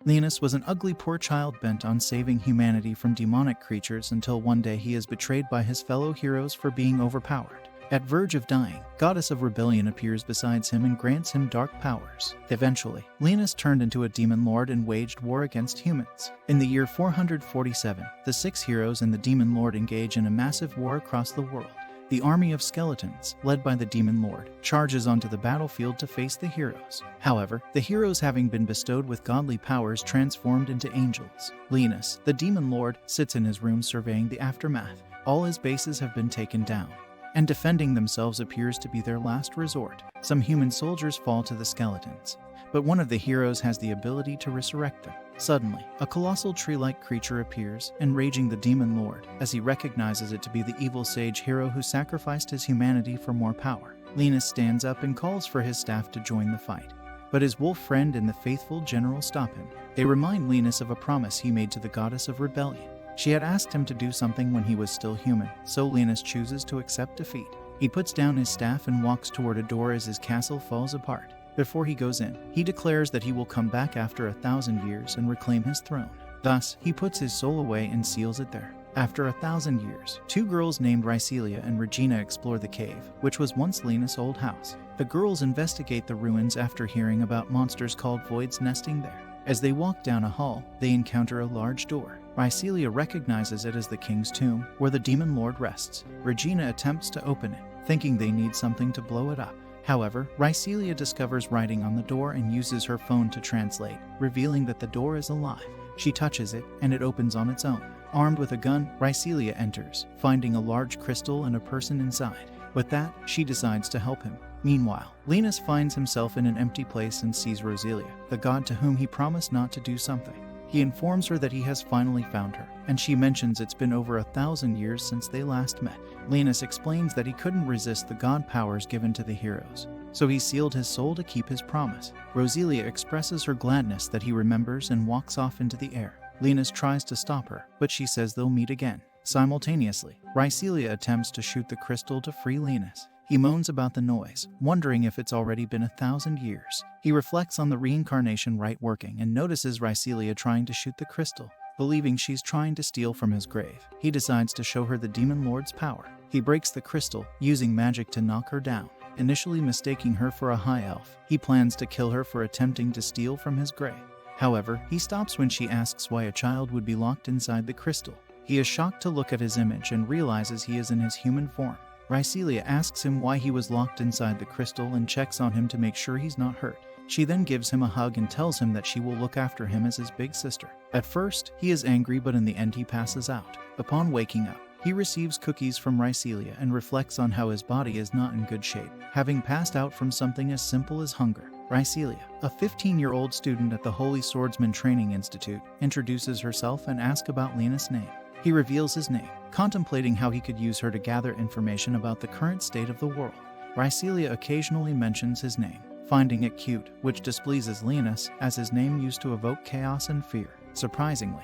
Linus was an ugly poor child bent on saving humanity from demonic creatures until one day he is betrayed by his fellow heroes for being overpowered. At verge of dying, Goddess of Rebellion appears beside him and grants him dark powers. Eventually, Linus turned into a demon lord and waged war against humans. In the year 447, the 6 heroes and the demon lord engage in a massive war across the world. The army of skeletons, led by the demon lord, charges onto the battlefield to face the heroes. However, the heroes, having been bestowed with godly powers, transformed into angels. Linus, the demon lord, sits in his room surveying the aftermath. All his bases have been taken down, and defending themselves appears to be their last resort. Some human soldiers fall to the skeletons, but one of the heroes has the ability to resurrect them. Suddenly, a colossal tree-like creature appears, enraging the demon lord, as he recognizes it to be the evil sage hero who sacrificed his humanity for more power. Linus stands up and calls for his staff to join the fight, but his wolf friend and the faithful general stop him. They remind Linus of a promise he made to the goddess of rebellion. She had asked him to do something when he was still human, so Linus chooses to accept defeat. He puts down his staff and walks toward a door as his castle falls apart. Before he goes in, he declares that he will come back after 1,000 years and reclaim his throne. Thus, he puts his soul away and seals it there. After 1,000 years, 2 girls named Rycelia and Regina explore the cave, which was once Linus' old house. The girls investigate the ruins after hearing about monsters called voids nesting there. As they walk down a hall, they encounter a large door. Rycelia recognizes it as the king's tomb, where the demon lord rests. Regina attempts to open it, thinking they need something to blow it up. However, Rycelia discovers writing on the door and uses her phone to translate, revealing that the door is alive. She touches it, and it opens on its own. Armed with a gun, Rycelia enters, finding a large crystal and a person inside. With that, she decides to help him. Meanwhile, Linus finds himself in an empty place and sees Roselia, the god to whom he promised not to do something. He informs her that he has finally found her, and she mentions it's been over 1,000 years since they last met. Linus explains that he couldn't resist the god powers given to the heroes, so he sealed his soul to keep his promise. Roselia expresses her gladness that he remembers and walks off into the air. Linus tries to stop her, but she says they'll meet again. Simultaneously, Rycelia attempts to shoot the crystal to free Linus. He moans about the noise, wondering if it's already been 1,000 years. He reflects on the reincarnation rite working and notices Rycelia trying to shoot the crystal. Believing she's trying to steal from his grave, he decides to show her the demon lord's power. He breaks the crystal, using magic to knock her down. Initially mistaking her for a high elf, he plans to kill her for attempting to steal from his grave. However, he stops when she asks why a child would be locked inside the crystal. He is shocked to look at his image and realizes he is in his human form. Rycelia asks him why he was locked inside the crystal and checks on him to make sure he's not hurt. She then gives him a hug and tells him that she will look after him as his big sister. At first, he is angry, but in the end he passes out. Upon waking up, he receives cookies from Rycelia and reflects on how his body is not in good shape, having passed out from something as simple as hunger. Rycelia, a 15-year-old student at the Holy Swordsman Training Institute, introduces herself and asks about Linus' name. He reveals his name, contemplating how he could use her to gather information about the current state of the world. Rycelia occasionally mentions his name, finding it cute, which displeases Linus, as his name used to evoke chaos and fear. Surprisingly,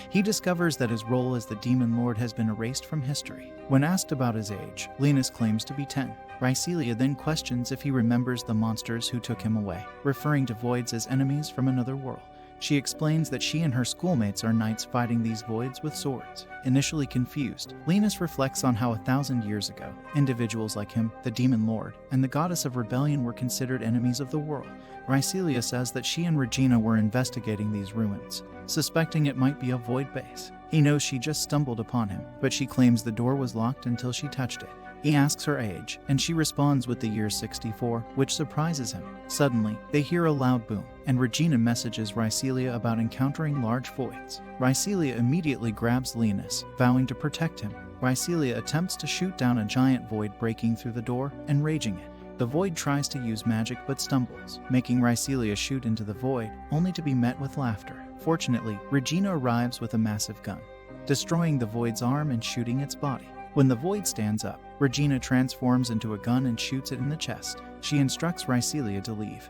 he discovers that his role as the demon lord has been erased from history. When asked about his age, Linus claims to be 10. Rycelia then questions if he remembers the monsters who took him away, referring to voids as enemies from another world. She explains that she and her schoolmates are knights fighting these voids with swords. Initially confused, Linus reflects on how 1,000 years ago, individuals like him, the demon lord, and the goddess of rebellion were considered enemies of the world. Rycelia says that she and Regina were investigating these ruins, suspecting it might be a void base. He knows she just stumbled upon him, but she claims the door was locked until she touched it. He asks her age, and she responds with the year 64, which surprises him. Suddenly, they hear a loud boom, and Regina messages Rycelia about encountering large voids. Rycelia immediately grabs Linus, vowing to protect him. Rycelia attempts to shoot down a giant void breaking through the door, enraging it. The void tries to use magic but stumbles, making Rycelia shoot into the void, only to be met with laughter. Fortunately, Regina arrives with a massive gun, destroying the void's arm and shooting its body. When the void stands up, Regina transforms into a gun and shoots it in the chest. She instructs Rycelia to leave,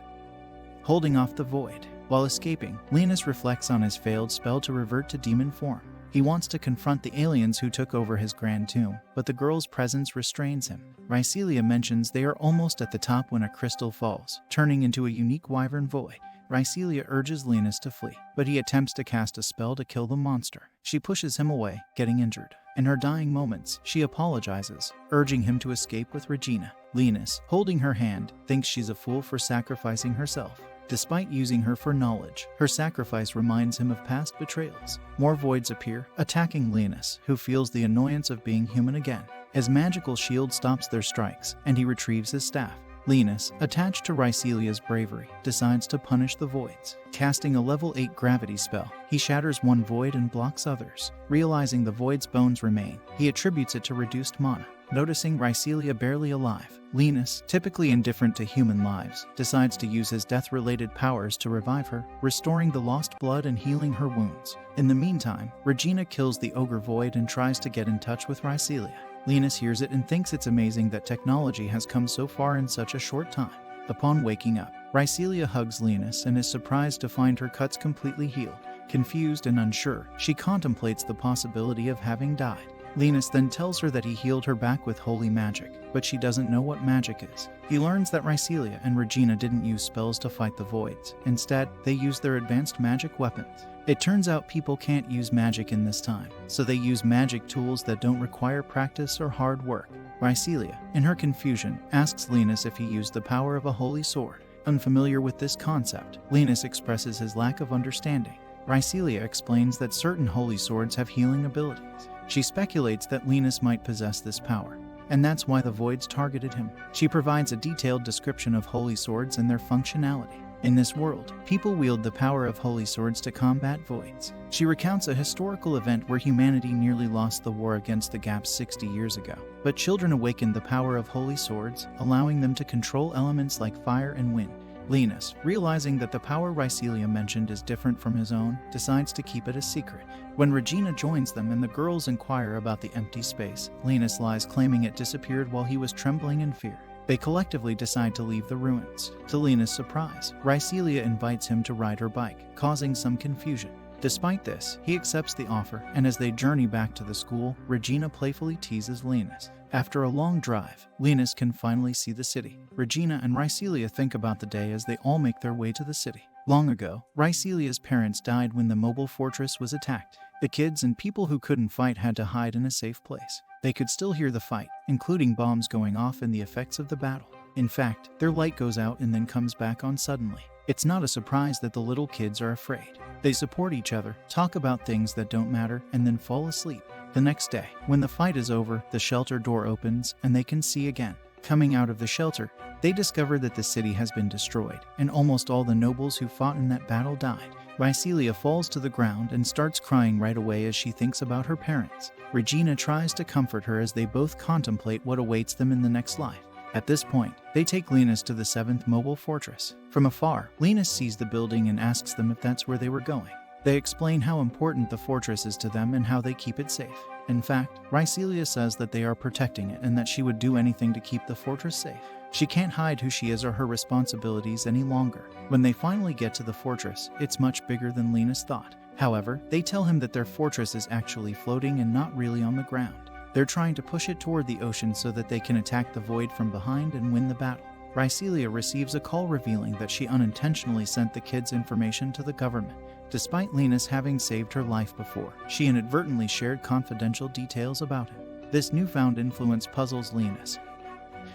holding off the void. While escaping, Linus reflects on his failed spell to revert to demon form. He wants to confront the aliens who took over his grand tomb, but the girl's presence restrains him. Rycelia mentions they are almost at the top when a crystal falls, turning into a unique wyvern void. Rycelia urges Linus to flee, but he attempts to cast a spell to kill the monster. She pushes him away, getting injured. In her dying moments, she apologizes, urging him to escape with Regina. Linus, holding her hand, thinks she's a fool for sacrificing herself. Despite using her for knowledge, her sacrifice reminds him of past betrayals. More voids appear, attacking Linus, who feels the annoyance of being human again. His magical shield stops their strikes, and he retrieves his staff. Linus, attached to Rycelia's bravery, decides to punish the voids. Casting a level 8 gravity spell, he shatters one void and blocks others. Realizing the void's bones remain, he attributes it to reduced mana. Noticing Rycelia barely alive, Linus, typically indifferent to human lives, decides to use his death-related powers to revive her, restoring the lost blood and healing her wounds. In the meantime, Regina kills the ogre void and tries to get in touch with Rycelia. Linus hears it and thinks it's amazing that technology has come so far in such a short time. Upon waking up, Rycelia hugs Linus and is surprised to find her cuts completely healed. Confused and unsure, she contemplates the possibility of having died. Linus then tells her that he healed her back with holy magic, but she doesn't know what magic is. He learns that Rycelia and Regina didn't use spells to fight the voids. Instead, they used their advanced magic weapons. It turns out people can't use magic in this time, so they use magic tools that don't require practice or hard work. Rycelia, in her confusion, asks Linus if he used the power of a holy sword. Unfamiliar with this concept, Linus expresses his lack of understanding. Rycelia explains that certain holy swords have healing abilities. She speculates that Linus might possess this power, and that's why the voids targeted him. She provides a detailed description of holy swords and their functionality. In this world, people wield the power of holy swords to combat voids. She recounts a historical event where humanity nearly lost the war against the Gaps 60 years ago, but children awakened the power of holy swords, allowing them to control elements like fire and wind. Linus, realizing that the power Rycelia mentioned is different from his own, decides to keep it a secret. When Regina joins them and the girls inquire about the empty space, Linus lies, claiming it disappeared while he was trembling in fear. They collectively decide to leave the ruins. To Linus' surprise, Rycelia invites him to ride her bike, causing some confusion. Despite this, he accepts the offer, and as they journey back to the school, Regina playfully teases Linus. After a long drive, Linus can finally see the city. Regina and Rycelia think about the day as they all make their way to the city. Long ago, Rycelia's parents died when the mobile fortress was attacked. The kids and people who couldn't fight had to hide in a safe place. They could still hear the fight, including bombs going off and the effects of the battle. In fact, their light goes out and then comes back on suddenly. It's not a surprise that the little kids are afraid. They support each other, talk about things that don't matter, and then fall asleep. The next day, when the fight is over, the shelter door opens and they can see again. Coming out of the shelter, they discover that the city has been destroyed, and almost all the nobles who fought in that battle died. Rycelia falls to the ground and starts crying right away as she thinks about her parents. Regina tries to comfort her as they both contemplate what awaits them in the next life. At this point, they take Linus to the 7th mobile fortress. From afar, Linus sees the building and asks them if that's where they were going. They explain how important the fortress is to them and how they keep it safe. In fact, Rycelia says that they are protecting it and that she would do anything to keep the fortress safe. She can't hide who she is or her responsibilities any longer. When they finally get to the fortress, it's much bigger than Linus thought. However, they tell him that their fortress is actually floating and not really on the ground. They're trying to push it toward the ocean so that they can attack the void from behind and win the battle. Rycelia receives a call revealing that she unintentionally sent the kids' information to the government. Despite Linus having saved her life before, she inadvertently shared confidential details about him. This newfound influence puzzles Linus,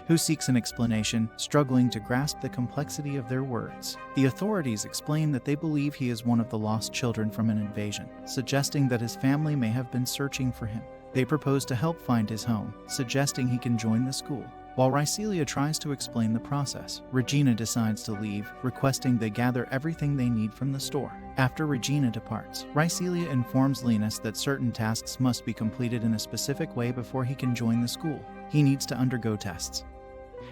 who seeks an explanation, struggling to grasp the complexity of their words. The authorities explain that they believe he is one of the lost children from an invasion, suggesting that his family may have been searching for him. They propose to help find his home, suggesting he can join the school. While Rycelia tries to explain the process, Regina decides to leave, requesting they gather everything they need from the store. After Regina departs, Rycelia informs Linus that certain tasks must be completed in a specific way before he can join the school. He needs to undergo tests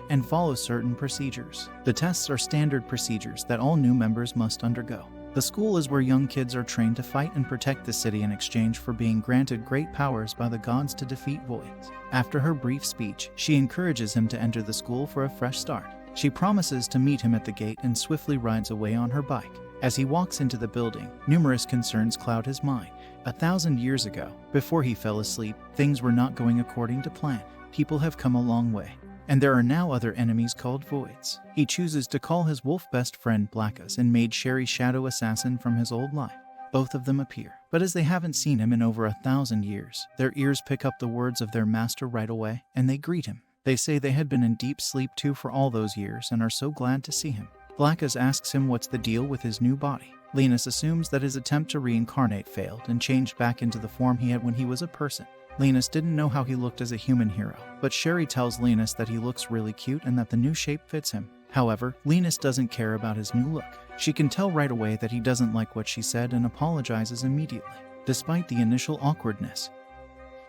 and follow certain procedures. The tests are standard procedures that all new members must undergo. The school is where young kids are trained to fight and protect the city in exchange for being granted great powers by the gods to defeat voids. After her brief speech, she encourages him to enter the school for a fresh start. She promises to meet him at the gate and swiftly rides away on her bike. As he walks into the building, numerous concerns cloud his mind. 1,000 years ago, before he fell asleep, things were not going according to plan. People have come a long way, and there are now other enemies called voids. He chooses to call his wolf best friend Blackus and made Sherry shadow assassin from his old life. Both of them appear, but as they haven't seen him in over 1,000 years, their ears pick up the words of their master right away, and they greet him. They say they had been in deep sleep too for all those years and are so glad to see him. Blackus asks him what's the deal with his new body. Linus assumes that his attempt to reincarnate failed and changed back into the form he had when he was a person. Linus didn't know how he looked as a human hero, but Sherry tells Linus that he looks really cute and that the new shape fits him. However, Linus doesn't care about his new look. She can tell right away that he doesn't like what she said and apologizes immediately, despite the initial awkwardness.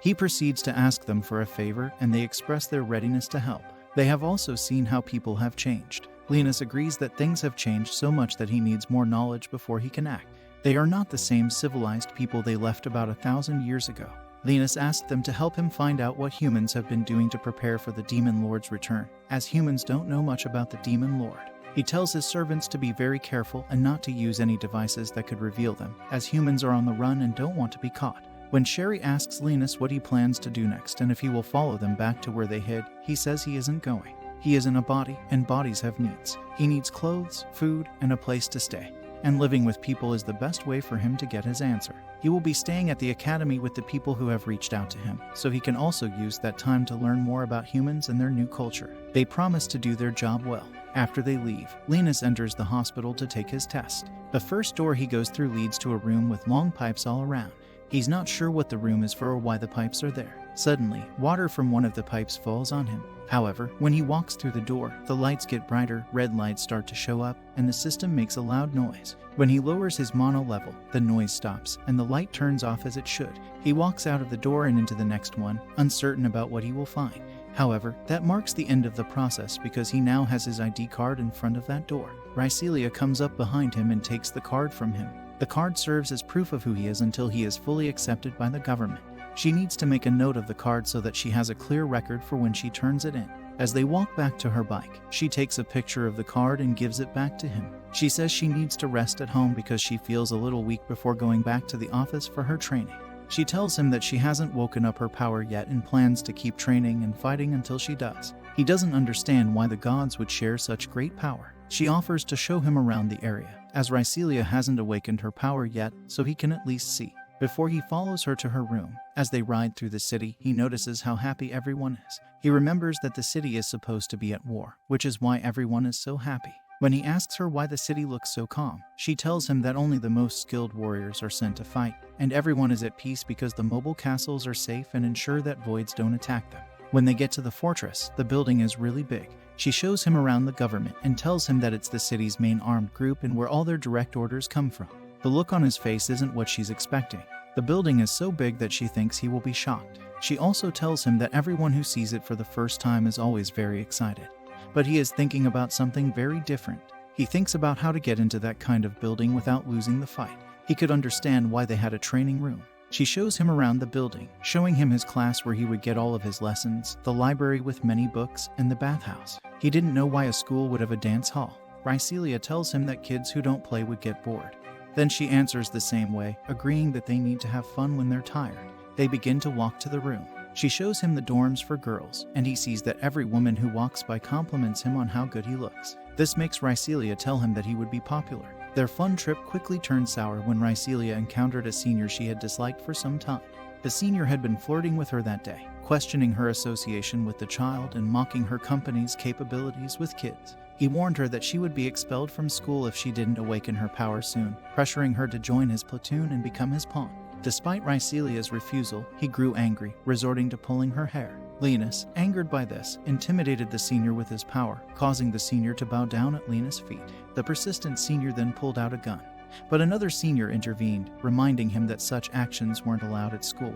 He proceeds to ask them for a favor, and they express their readiness to help. They have also seen how people have changed. Linus agrees that things have changed so much that he needs more knowledge before he can act. They are not the same civilized people they left about 1,000 years ago. Linus asked them to help him find out what humans have been doing to prepare for the Demon Lord's return, as humans don't know much about the Demon Lord. He tells his servants to be very careful and not to use any devices that could reveal them, as humans are on the run and don't want to be caught. When Sherry asks Linus what he plans to do next and if he will follow them back to where they hid, he says he isn't going. He is in a body, and bodies have needs. He needs clothes, food, and a place to stay. And living with people is the best way for him to get his answer. He will be staying at the academy with the people who have reached out to him, so he can also use that time to learn more about humans and their new culture. They promise to do their job well. After they leave, Linus enters the hospital to take his test. The first door he goes through leads to a room with long pipes all around. He's not sure what the room is for or why the pipes are there. Suddenly, water from one of the pipes falls on him. However, when he walks through the door, the lights get brighter, red lights start to show up, and the system makes a loud noise. When he lowers his mono level, the noise stops, and the light turns off as it should. He walks out of the door and into the next one, uncertain about what he will find. However, that marks the end of the process because he now has his ID card in front of that door. Rycelia comes up behind him and takes the card from him. The card serves as proof of who he is until he is fully accepted by the government. She needs to make a note of the card so that she has a clear record for when she turns it in. As they walk back to her bike, she takes a picture of the card and gives it back to him. She says she needs to rest at home because she feels a little weak before going back to the office for her training. She tells him that she hasn't woken up her power yet and plans to keep training and fighting until she does. He doesn't understand why the gods would share such great power. She offers to show him around the area, as Rycelia hasn't awakened her power yet, so he can at least see. Before he follows her to her room, as they ride through the city, he notices how happy everyone is. He remembers that the city is supposed to be at war, which is why everyone is so happy. When he asks her why the city looks so calm, she tells him that only the most skilled warriors are sent to fight, and everyone is at peace because the mobile castles are safe and ensure that voids don't attack them. When they get to the fortress, the building is really big. She shows him around the government and tells him that it's the city's main armed group and where all their direct orders come from. The look on his face isn't what she's expecting. The building is so big that she thinks he will be shocked. She also tells him that everyone who sees it for the first time is always very excited. But he is thinking about something very different. He thinks about how to get into that kind of building without losing the fight. He could understand why they had a training room. She shows him around the building, showing him his class where he would get all of his lessons, the library with many books, and the bathhouse. He didn't know why a school would have a dance hall. Rycelia tells him that kids who don't play would get bored. Then she answers the same way, agreeing that they need to have fun when they're tired. They begin to walk to the room. She shows him the dorms for girls, and he sees that every woman who walks by compliments him on how good he looks. This makes Rycelia tell him that he would be popular. Their fun trip quickly turned sour when Rycelia encountered a senior she had disliked for some time. The senior had been flirting with her that day, questioning her association with the child and mocking her company's capabilities with kids. He warned her that she would be expelled from school if she didn't awaken her power soon, pressuring her to join his platoon and become his pawn. Despite Rycelia's refusal, he grew angry, resorting to pulling her hair. Linus, angered by this, intimidated the senior with his power, causing the senior to bow down at Linus' feet. The persistent senior then pulled out a gun. But another senior intervened, reminding him that such actions weren't allowed at school,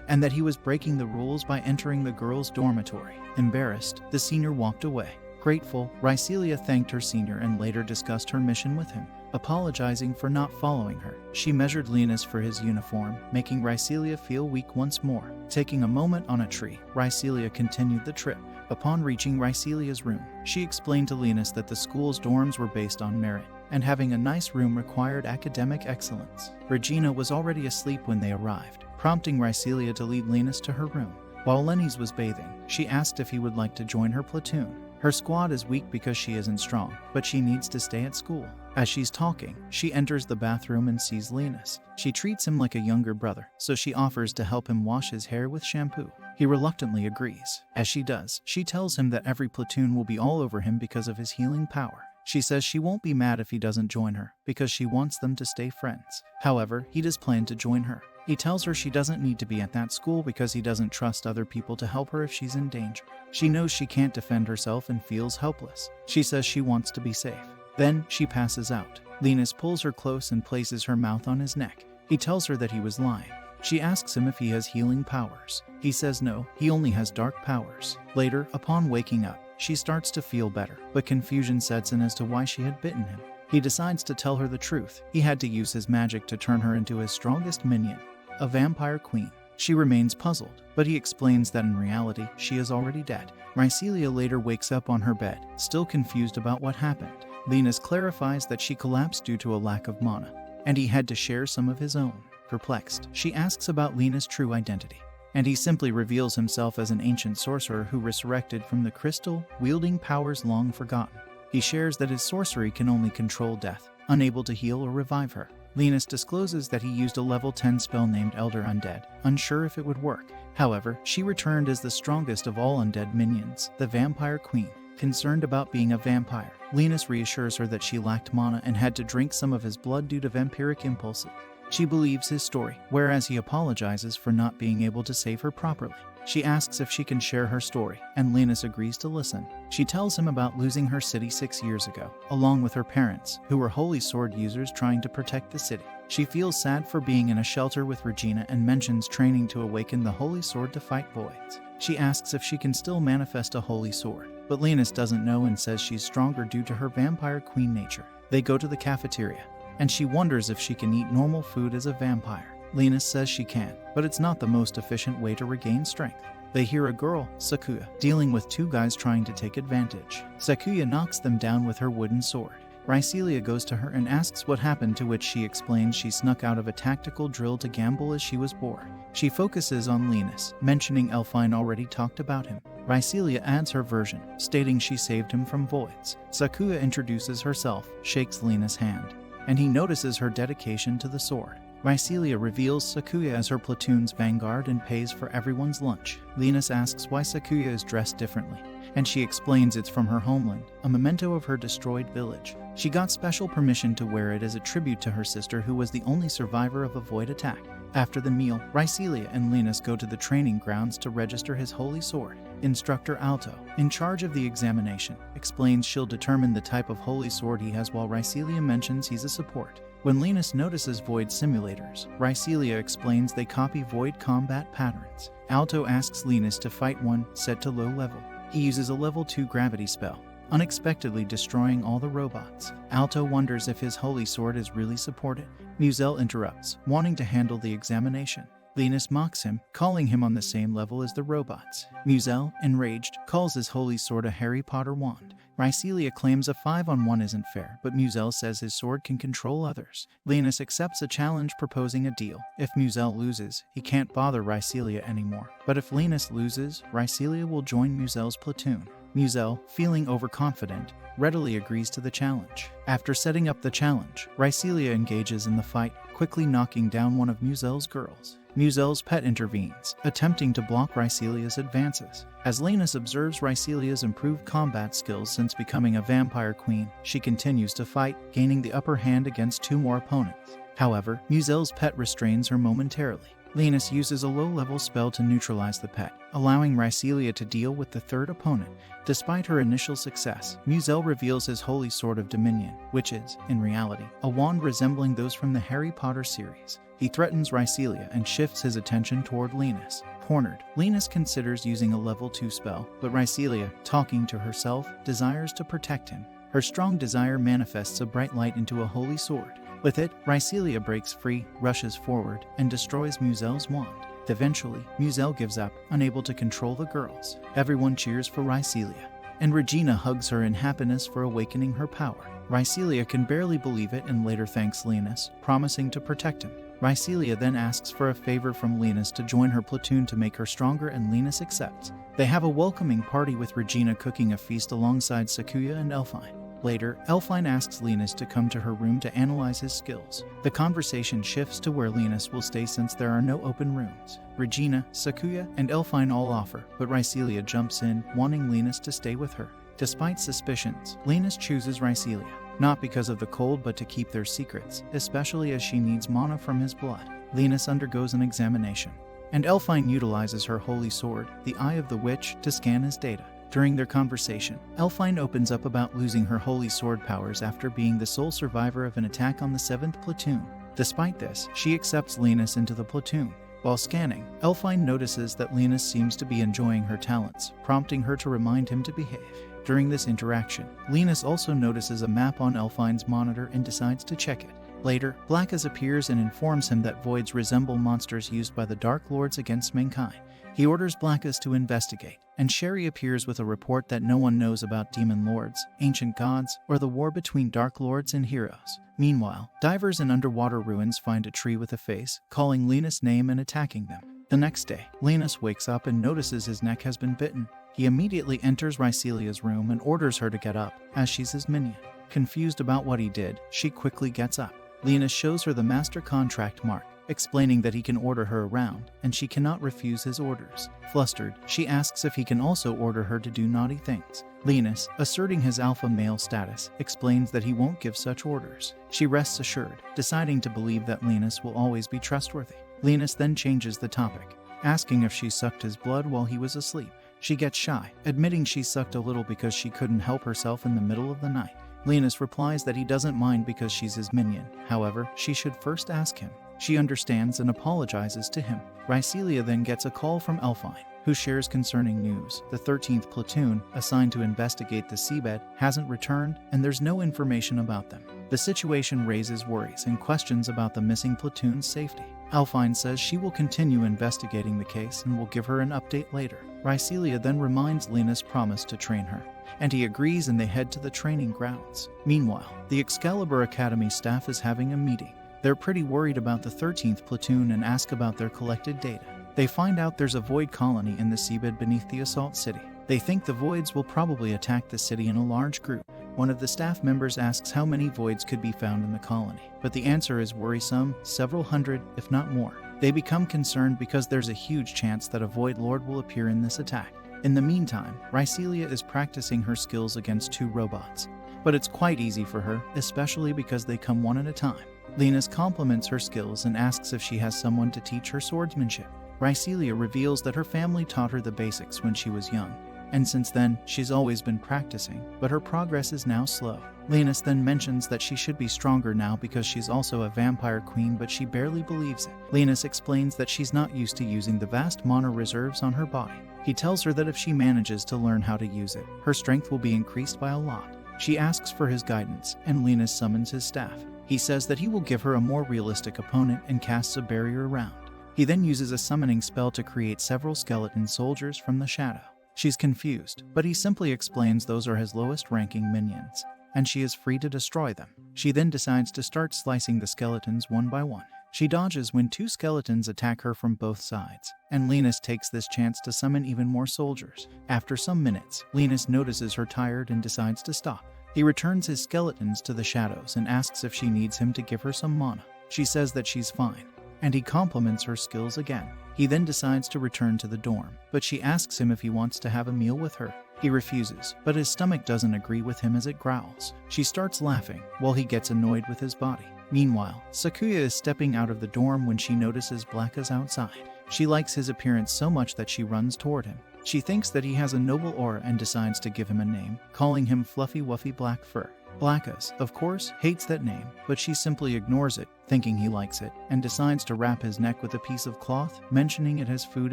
and that he was breaking the rules by entering the girls' dormitory. Embarrassed, the senior walked away. Grateful, Rycelia thanked her senior and later discussed her mission with him. Apologizing for not following her, she measured Linus for his uniform, making Rycelia feel weak once more. Taking a moment on a tree, Rycelia continued the trip. Upon reaching Rycelia's room, she explained to Linus that the school's dorms were based on merit, and having a nice room required academic excellence. Regina was already asleep when they arrived, prompting Rycelia to lead Linus to her room. While Lenny's was bathing, she asked if he would like to join her platoon. Her squad is weak because she isn't strong, but she needs to stay at school. As she's talking, she enters the bathroom and sees Linus. She treats him like a younger brother, so she offers to help him wash his hair with shampoo. He reluctantly agrees. As she does, she tells him that every platoon will be all over him because of his healing power. She says she won't be mad if he doesn't join her, because she wants them to stay friends. However, he does plan to join her. He tells her she doesn't need to be at that school because he doesn't trust other people to help her if she's in danger. She knows she can't defend herself and feels helpless. She says she wants to be safe. Then, she passes out. Linus pulls her close and places her mouth on his neck. He tells her that he was lying. She asks him if he has healing powers. He says no, he only has dark powers. Later, upon waking up, she starts to feel better, but confusion sets in as to why she had bitten him. He decides to tell her the truth. He had to use his magic to turn her into his strongest minion, a vampire queen. She remains puzzled, but he explains that in reality, she is already dead. Mycelia later wakes up on her bed, still confused about what happened. Linus clarifies that she collapsed due to a lack of mana, and he had to share some of his own. Perplexed, she asks about Linus' true identity, and he simply reveals himself as an ancient sorcerer who resurrected from the crystal, wielding powers long forgotten. He shares that his sorcery can only control death, unable to heal or revive her. Linus discloses that he used a level 10 spell named Elder Undead, unsure if it would work. However, she returned as the strongest of all undead minions, the Vampire Queen. Concerned about being a vampire, Linus reassures her that she lacked mana and had to drink some of his blood due to vampiric impulses. She believes his story, whereas he apologizes for not being able to save her properly. She asks if she can share her story, and Linus agrees to listen. She tells him about losing her city 6 years ago, along with her parents, who were holy sword users trying to protect the city. She feels sad for being in a shelter with Regina and mentions training to awaken the holy sword to fight voids. She asks if she can still manifest a holy sword, but Linus doesn't know and says she's stronger due to her vampire queen nature. They go to the cafeteria, and she wonders if she can eat normal food as a vampire. Linus says she can, but it's not the most efficient way to regain strength. They hear a girl, Sakuya, dealing with two guys trying to take advantage. Sakuya knocks them down with her wooden sword. Rycelia goes to her and asks what happened, to which she explains she snuck out of a tactical drill to gamble as she was bored. She focuses on Linus, mentioning Elfine already talked about him. Rycelia adds her version, stating she saved him from voids. Sakuya introduces herself, shakes Linus' hand, and he notices her dedication to the sword. Rycelia reveals Sakuya as her platoon's vanguard and pays for everyone's lunch. Linus asks why Sakuya is dressed differently, and she explains it's from her homeland, a memento of her destroyed village. She got special permission to wear it as a tribute to her sister, who was the only survivor of a void attack. After the meal, Rycelia and Linus go to the training grounds to register his holy sword. Instructor Alto, in charge of the examination, explains she'll determine the type of holy sword he has, while Rycelia mentions he's a support. When Linus notices void simulators, Rycelia explains they copy void combat patterns. Alto asks Linus to fight one, set to low level. He uses a level 2 gravity spell, unexpectedly destroying all the robots. Alto wonders if his holy sword is really supported. Muzel interrupts, wanting to handle the examination. Linus mocks him, calling him on the same level as the robots. Muzel, enraged, calls his holy sword a Harry Potter wand. Rycelia claims a 5-on-1 isn't fair, but Muzel says his sword can control others. Linus accepts a challenge, proposing a deal. If Muzel loses, he can't bother Rycelia anymore. But if Linus loses, Rycelia will join Muzel's platoon. Muzel, feeling overconfident, readily agrees to the challenge. After setting up the challenge, Rycelia engages in the fight, quickly knocking down one of Muzel's girls. Muzel's pet intervenes, attempting to block Rycelia's advances. As Linus observes Rycelia's improved combat skills since becoming a vampire queen, she continues to fight, gaining the upper hand against 2 more opponents. However, Muzel's pet restrains her momentarily. Linus uses a low-level spell to neutralize the pet, allowing Rycelia to deal with the third opponent. Despite her initial success, Muzel reveals his Holy Sword of Dominion, which is, in reality, a wand resembling those from the Harry Potter series. He threatens Rycelia and shifts his attention toward Linus. Cornered, Linus considers using a level 2 spell, but Rycelia, talking to herself, desires to protect him. Her strong desire manifests a bright light into a holy sword. With it, Rycelia breaks free, rushes forward, and destroys Muzel's wand. Eventually, Muzel gives up, unable to control the girls. Everyone cheers for Rycelia, and Regina hugs her in happiness for awakening her power. Rycelia can barely believe it and later thanks Linus, promising to protect him. Rycelia then asks for a favor from Linus to join her platoon to make her stronger, and Linus accepts. They have a welcoming party with Regina cooking a feast alongside Sakuya and Elfine. Later, Elfine asks Linus to come to her room to analyze his skills. The conversation shifts to where Linus will stay since there are no open rooms. Regina, Sakuya, and Elfine all offer, but Rycelia jumps in, wanting Linus to stay with her. Despite suspicions, Linus chooses Rycelia, not because of the cold but to keep their secrets, especially as she needs mana from his blood. Linus undergoes an examination, and Elfine utilizes her holy sword, the Eye of the Witch, to scan his data. During their conversation, Elfine opens up about losing her holy sword powers after being the sole survivor of an attack on the 7th platoon. Despite this, she accepts Linus into the platoon. While scanning, Elfine notices that Linus seems to be enjoying her talents, prompting her to remind him to behave. During this interaction, Linus also notices a map on Elfine's monitor and decides to check it. Later, Blackas appears and informs him that voids resemble monsters used by the Dark Lords against mankind. He orders Blackas to investigate, and Sherry appears with a report that no one knows about demon lords, ancient gods, or the war between Dark Lords and heroes. Meanwhile, divers in underwater ruins find a tree with a face, calling Linus' name and attacking them. The next day, Linus wakes up and notices his neck has been bitten. He immediately enters Rycelia's room and orders her to get up, as she's his minion. Confused about what he did, she quickly gets up. Linus shows her the master contract mark, explaining that he can order her around, and she cannot refuse his orders. Flustered, she asks if he can also order her to do naughty things. Linus, asserting his alpha male status, explains that he won't give such orders. She rests assured, deciding to believe that Linus will always be trustworthy. Linus then changes the topic, asking if she sucked his blood while he was asleep. She gets shy, admitting she sucked a little because she couldn't help herself in the middle of the night. Linus replies that he doesn't mind because she's his minion. However, she should first ask him. She understands and apologizes to him. Rycelia then gets a call from Elfine, who shares concerning news. The 13th platoon, assigned to investigate the seabed, hasn't returned, and there's no information about them. The situation raises worries and questions about the missing platoon's safety. Elfine says she will continue investigating the case and will give her an update later. Rycelia then reminds Linus' promise to train her, and he agrees and they head to the training grounds. Meanwhile, the Excalibur Academy staff is having a meeting. They're pretty worried about the 13th platoon and ask about their collected data. They find out there's a void colony in the seabed beneath the assault city. They think the voids will probably attack the city in a large group. One of the staff members asks how many voids could be found in the colony, but the answer is worrisome, several hundred, if not more. They become concerned because there's a huge chance that a void lord will appear in this attack. In the meantime, Rycelia is practicing her skills against 2 robots, but it's quite easy for her, especially because they come one at a time. Linus compliments her skills and asks if she has someone to teach her swordsmanship. Rycelia reveals that her family taught her the basics when she was young, and since then, she's always been practicing, but her progress is now slow. Linus then mentions that she should be stronger now because she's also a vampire queen, but she barely believes it. Linus explains that she's not used to using the vast mana reserves on her body. He tells her that if she manages to learn how to use it, her strength will be increased by a lot. She asks for his guidance, and Linus summons his staff. He says that he will give her a more realistic opponent and casts a barrier around. He then uses a summoning spell to create several skeleton soldiers from the shadow. She's confused, but he simply explains those are his lowest ranking minions, and she is free to destroy them. She then decides to start slicing the skeletons one by one. She dodges when 2 skeletons attack her from both sides, and Linus takes this chance to summon even more soldiers. After some minutes, Linus notices her tired and decides to stop. He returns his skeletons to the shadows and asks if she needs him to give her some mana. She says that she's fine, and he compliments her skills again. He then decides to return to the dorm, but she asks him if he wants to have a meal with her. He refuses, but his stomach doesn't agree with him as it growls. She starts laughing, while he gets annoyed with his body. Meanwhile, Sakuya is stepping out of the dorm when she notices Blackas outside. She likes his appearance so much that she runs toward him. She thinks that he has a noble aura and decides to give him a name, calling him Fluffy Wuffy Black Fur. Blackas, of course, hates that name, but she simply ignores it, thinking he likes it, and decides to wrap his neck with a piece of cloth, mentioning it has food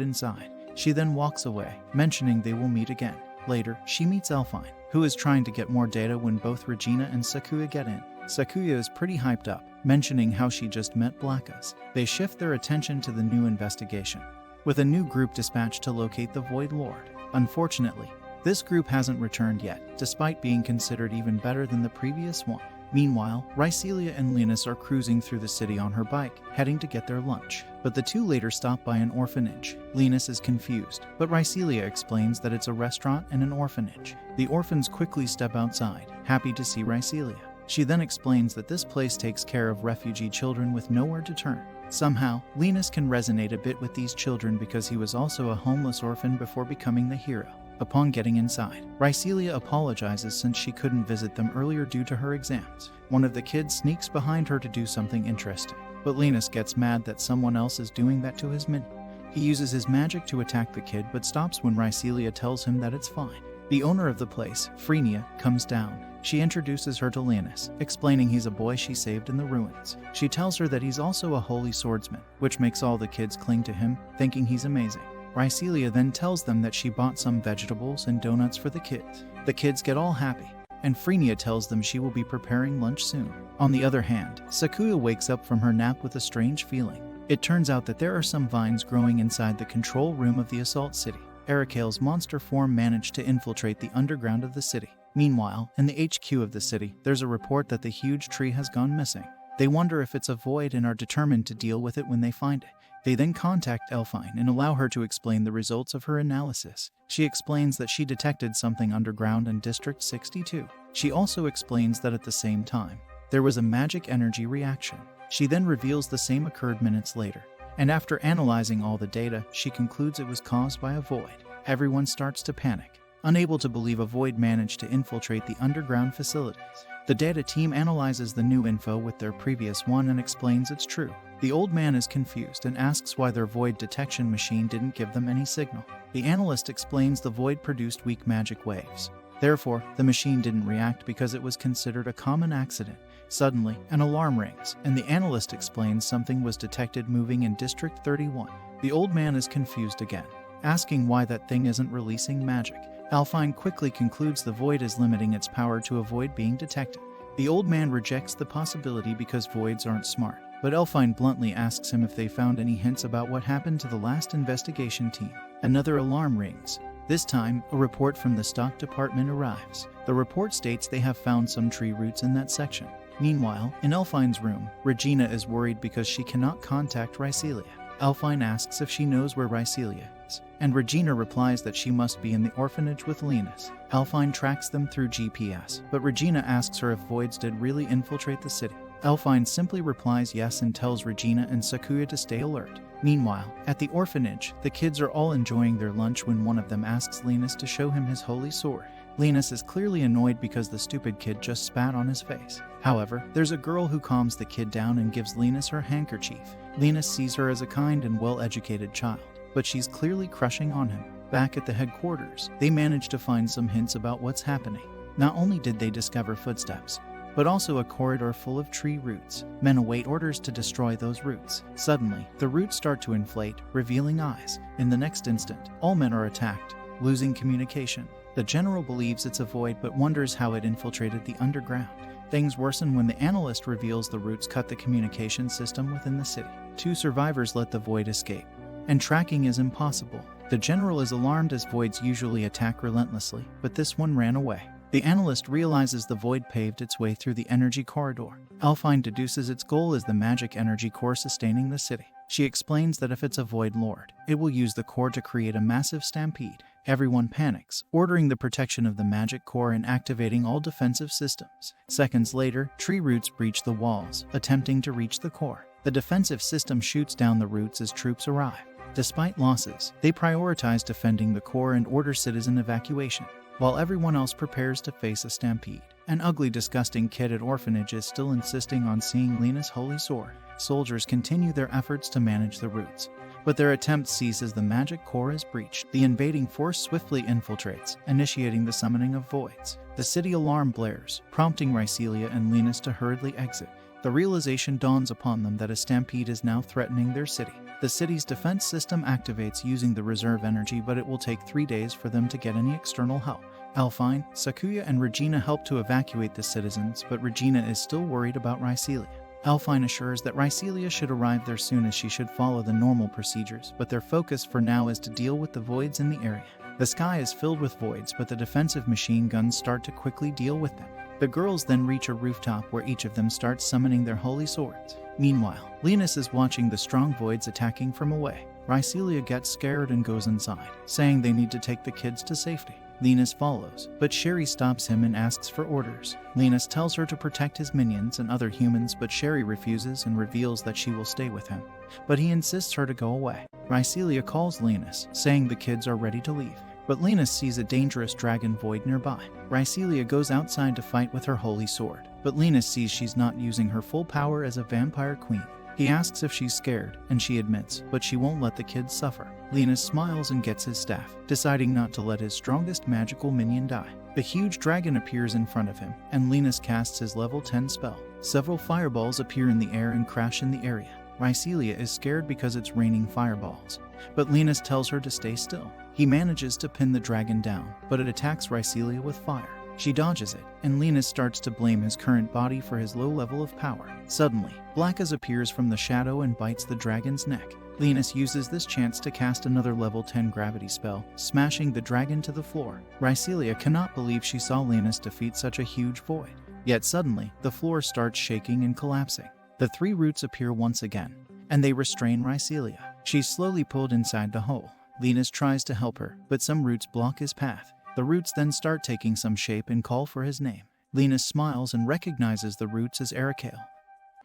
inside. She then walks away, mentioning they will meet again. Later, she meets Elfine, who is trying to get more data when both Regina and Sakuya get in. Sakuya is pretty hyped up, mentioning how she just met Blackas. They shift their attention to the new investigation, with a new group dispatched to locate the Void Lord. Unfortunately, this group hasn't returned yet, despite being considered even better than the previous one. Meanwhile, Rycelia and Linus are cruising through the city on her bike, heading to get their lunch. But the two later stop by an orphanage. Linus is confused, but Rycelia explains that it's a restaurant and an orphanage. The orphans quickly step outside, happy to see Rycelia. She then explains that this place takes care of refugee children with nowhere to turn. Somehow, Linus can resonate a bit with these children because he was also a homeless orphan before becoming the hero. Upon getting inside, Rycelia apologizes since she couldn't visit them earlier due to her exams. One of the kids sneaks behind her to do something interesting, but Linus gets mad that someone else is doing that to his mini. He uses his magic to attack the kid but stops when Rycelia tells him that it's fine. The owner of the place, Frenia, comes down. She introduces her to Linus, explaining he's a boy she saved in the ruins. She tells her that he's also a holy swordsman, which makes all the kids cling to him, thinking he's amazing. Rycelia then tells them that she bought some vegetables and donuts for the kids. The kids get all happy, and Frenia tells them she will be preparing lunch soon. On the other hand, Sakuya wakes up from her nap with a strange feeling. It turns out that there are some vines growing inside the control room of the assault city. Ericale's monster form managed to infiltrate the underground of the city. Meanwhile, in the HQ of the city, there's a report that the huge tree has gone missing. They wonder if it's a void and are determined to deal with it when they find it. They then contact Elfine and allow her to explain the results of her analysis. She explains that she detected something underground in District 62. She also explains that at the same time, there was a magic energy reaction. She then reveals the same occurred minutes later. And after analyzing all the data, she concludes it was caused by a void. Everyone starts to panic, unable to believe a void managed to infiltrate the underground facilities. The data team analyzes the new info with their previous one and explains it's true. The old man is confused and asks why their void detection machine didn't give them any signal. The analyst explains the void produced weak magic waves. Therefore, the machine didn't react because it was considered a common accident. Suddenly, an alarm rings, and the analyst explains something was detected moving in District 31. The old man is confused again, asking why that thing isn't releasing magic. Alfine quickly concludes the void is limiting its power to avoid being detected. The old man rejects the possibility because voids aren't smart, but Elfine bluntly asks him if they found any hints about what happened to the last investigation team. Another alarm rings. This time, a report from the stock department arrives. The report states they have found some tree roots in that section. Meanwhile, in Elfine's room, Regina is worried because she cannot contact Rycelia. Elfine asks if she knows where Rycelia is, and Regina replies that she must be in the orphanage with Linus. Elfine tracks them through GPS, but Regina asks her if voids did really infiltrate the city. Elfine simply replies yes and tells Regina and Sakuya to stay alert. Meanwhile, at the orphanage, the kids are all enjoying their lunch when one of them asks Linus to show him his holy sword. Linus is clearly annoyed because the stupid kid just spat on his face. However, there's a girl who calms the kid down and gives Linus her handkerchief. Linus sees her as a kind and well-educated child, but she's clearly crushing on him. Back at the headquarters, they manage to find some hints about what's happening. Not only did they discover footsteps, but also a corridor full of tree roots. Men await orders to destroy those roots. Suddenly, the roots start to inflate, revealing eyes. In the next instant, all men are attacked, losing communication. The general believes it's a void but wonders how it infiltrated the underground. Things worsen when the analyst reveals the roots cut the communication system within the city. 2 survivors let the void escape, and tracking is impossible. The general is alarmed as voids usually attack relentlessly, but this one ran away. The analyst realizes the void paved its way through the energy corridor. Elfine deduces its goal is the magic energy core sustaining the city. She explains that if it's a void lord, it will use the core to create a massive stampede. Everyone panics, ordering the protection of the magic core and activating all defensive systems. Seconds later, tree roots breach the walls, attempting to reach the core. The defensive system shoots down the roots as troops arrive. Despite losses, they prioritize defending the core and order citizen evacuation, while everyone else prepares to face a stampede. An ugly, disgusting kid at orphanage is still insisting on seeing Lena's holy sword. Soldiers continue their efforts to manage the roots, but their attempt cease as the magic core is breached. The invading force swiftly infiltrates, initiating the summoning of voids. The city alarm blares, prompting Rycelia and Linus to hurriedly exit. The realization dawns upon them that a stampede is now threatening their city. The city's defense system activates using the reserve energy, but it will take 3 days for them to get any external help. Alfine, Sakuya, and Regina help to evacuate the citizens, but Regina is still worried about Rycelia. Alfine assures that Rycelia should arrive there soon as she should follow the normal procedures, but their focus for now is to deal with the voids in the area. The sky is filled with voids, but the defensive machine guns start to quickly deal with them. The girls then reach a rooftop where each of them starts summoning their holy swords. Meanwhile, Linus is watching the strong voids attacking from away. Rycelia gets scared and goes inside, saying they need to take the kids to safety. Linus follows, but Sherry stops him and asks for orders. Linus tells her to protect his minions and other humans, but Sherry refuses and reveals that she will stay with him. But he insists her to go away. Rycelia calls Linus, saying the kids are ready to leave. But Linus sees a dangerous dragon void nearby. Rycelia goes outside to fight with her holy sword, but Linus sees she's not using her full power as a vampire queen. He asks if she's scared, and she admits, but she won't let the kids suffer. Linus smiles and gets his staff, deciding not to let his strongest magical minion die. The huge dragon appears in front of him, and Linus casts his level 10 spell. Several fireballs appear in the air and crash in the area. Rycelia is scared because it's raining fireballs, but Linus tells her to stay still. He manages to pin the dragon down, but it attacks Rycelia with fire. She dodges it, and Linus starts to blame his current body for his low level of power. Suddenly, Blackas appears from the shadow and bites the dragon's neck. Linus uses this chance to cast another level 10 gravity spell, smashing the dragon to the floor. Rycelia cannot believe she saw Linus defeat such a huge void. Yet suddenly, the floor starts shaking and collapsing. The three roots appear once again, and they restrain Rycelia. She's slowly pulled inside the hole. Linus tries to help her, but some roots block his path. The roots then start taking some shape and call for his name. Linus smiles and recognizes the roots as Ericale.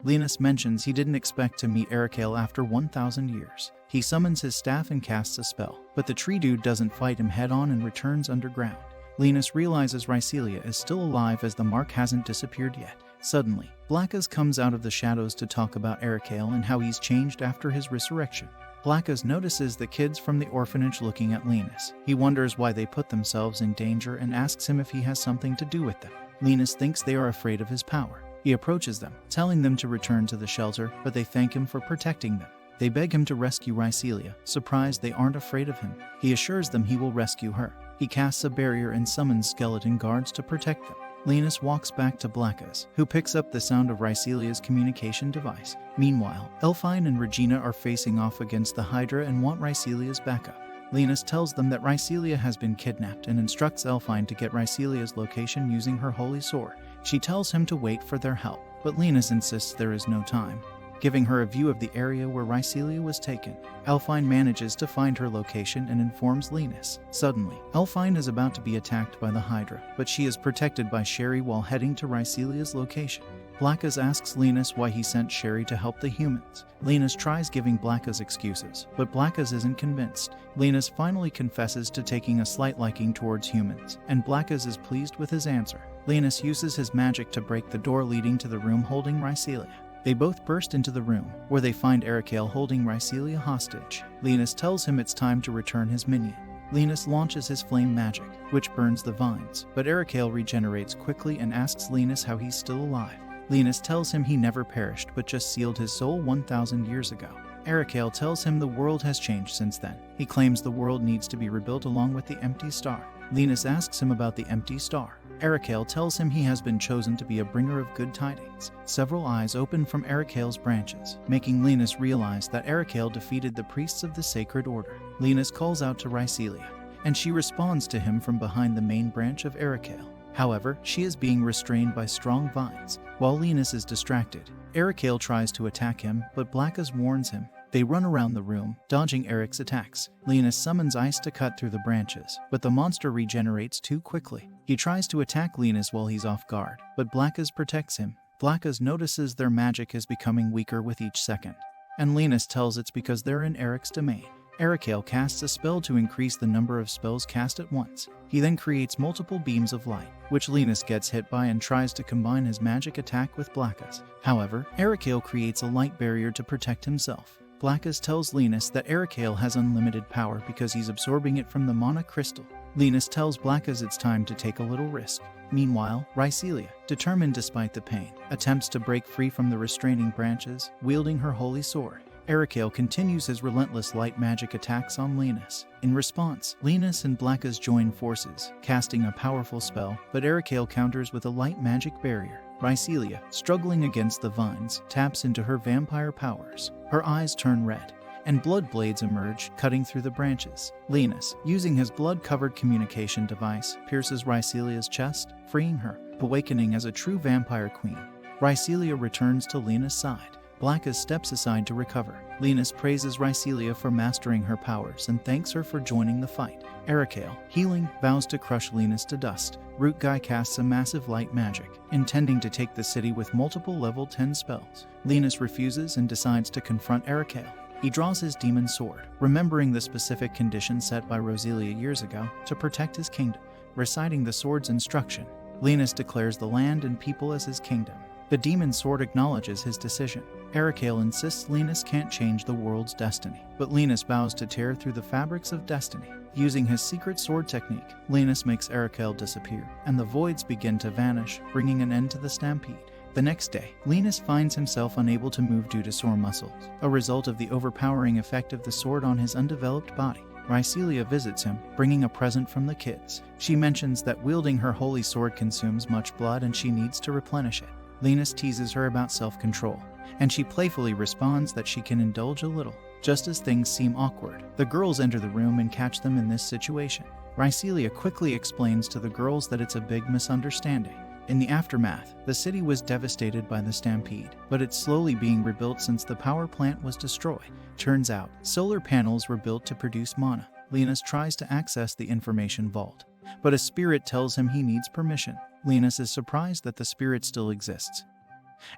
Linus mentions he didn't expect to meet Ericale after 1,000 years. He summons his staff and casts a spell, but the tree dude doesn't fight him head-on and returns underground. Linus realizes Rycelia is still alive as the mark hasn't disappeared yet. Suddenly, Blackas comes out of the shadows to talk about Ericale and how he's changed after his resurrection. Blackas notices the kids from the orphanage looking at Linus. He wonders why they put themselves in danger and asks him if he has something to do with them. Linus thinks they are afraid of his power. He approaches them, telling them to return to the shelter, but they thank him for protecting them. They beg him to rescue Rycelia, surprised they aren't afraid of him. He assures them he will rescue her. He casts a barrier and summons skeleton guards to protect them. Linus walks back to Blackas, who picks up the sound of Rycelia's communication device. Meanwhile, Elfine and Regina are facing off against the Hydra and want Rycelia's backup. Linus tells them that Rycelia has been kidnapped and instructs Elfine to get Rycelia's location using her holy sword. She tells him to wait for their help, but Linus insists there is no time, giving her a view of the area where Rycelia was taken. Elfine manages to find her location and informs Linus. Suddenly, Elfine is about to be attacked by the Hydra, but she is protected by Sherry while heading to Rycelia's location. Blackas asks Linus why he sent Sherry to help the humans. Linus tries giving Blackas excuses, but Blackas isn't convinced. Linus finally confesses to taking a slight liking towards humans, and Blackas is pleased with his answer. Linus uses his magic to break the door leading to the room holding Rycelia. They both burst into the room, where they find Ericale holding Rycelia hostage. Linus tells him it's time to return his minion. Linus launches his flame magic, which burns the vines, but Ericale regenerates quickly and asks Linus how he's still alive. Linus tells him he never perished but just sealed his soul 1,000 years ago. Ericale tells him the world has changed since then. He claims the world needs to be rebuilt along with the empty star. Linus asks him about the empty star. Ericale tells him he has been chosen to be a bringer of good tidings. Several eyes open from Ericale's branches, making Linus realize that Ericale defeated the priests of the Sacred Order. Linus calls out to Rycelia, and she responds to him from behind the main branch of Ericale. However, she is being restrained by strong vines. While Linus is distracted, Ericale tries to attack him, but Blackas warns him. They run around the room, dodging Eric's attacks. Linus summons ice to cut through the branches, but the monster regenerates too quickly. He tries to attack Linus while he's off guard, but Blackas protects him. Blackas notices their magic is becoming weaker with each second, and Linus tells it's because they're in Eric's domain. Ericale casts a spell to increase the number of spells cast at once. He then creates multiple beams of light, which Linus gets hit by and tries to combine his magic attack with Blackas. However, Ericale creates a light barrier to protect himself. Blackas tells Linus that Ericale has unlimited power because he's absorbing it from the mana crystal. Linus tells Blackas it's time to take a little risk. Meanwhile, Rycelia, determined despite the pain, attempts to break free from the restraining branches, wielding her holy sword. Ericale continues his relentless light magic attacks on Linus. In response, Linus and Blackas join forces, casting a powerful spell, but Ericale counters with a light magic barrier. Rycelia, struggling against the vines, taps into her vampire powers. Her eyes turn red, and blood blades emerge, cutting through the branches. Linus, using his blood-covered communication device, pierces Rycelia's chest, freeing her. awakening as a true vampire queen. Rycelia returns to Lena's side. Blackus steps aside to recover. Linus praises Rycelia for mastering her powers and thanks her for joining the fight. Ericale, healing, vows to crush Linus to dust. Root Guy casts a massive light magic, intending to take the city with multiple level 10 spells. Linus refuses and decides to confront Ericale. He draws his demon sword, remembering the specific conditions set by Roselia years ago to protect his kingdom. Reciting the sword's instruction, Linus declares the land and people as his kingdom. The demon sword acknowledges his decision. Ericale insists Linus can't change the world's destiny, but Linus vows to tear through the fabrics of destiny. Using his secret sword technique, Linus makes Ericale disappear, and the voids begin to vanish, bringing an end to the stampede. The next day, Linus finds himself unable to move due to sore muscles, a result of the overpowering effect of the sword on his undeveloped body. Rycelia visits him, bringing a present from the kids. She mentions that wielding her holy sword consumes much blood and she needs to replenish it. Linus teases her about self-control, and she playfully responds that she can indulge a little. Just as things seem awkward, the girls enter the room and catch them in this situation. Rycelia quickly explains to the girls that it's a big misunderstanding. In the aftermath, the city was devastated by the stampede, but it's slowly being rebuilt since the power plant was destroyed. Turns out, solar panels were built to produce mana. Linus tries to access the information vault, but a spirit tells him he needs permission. Linus is surprised that the spirit still exists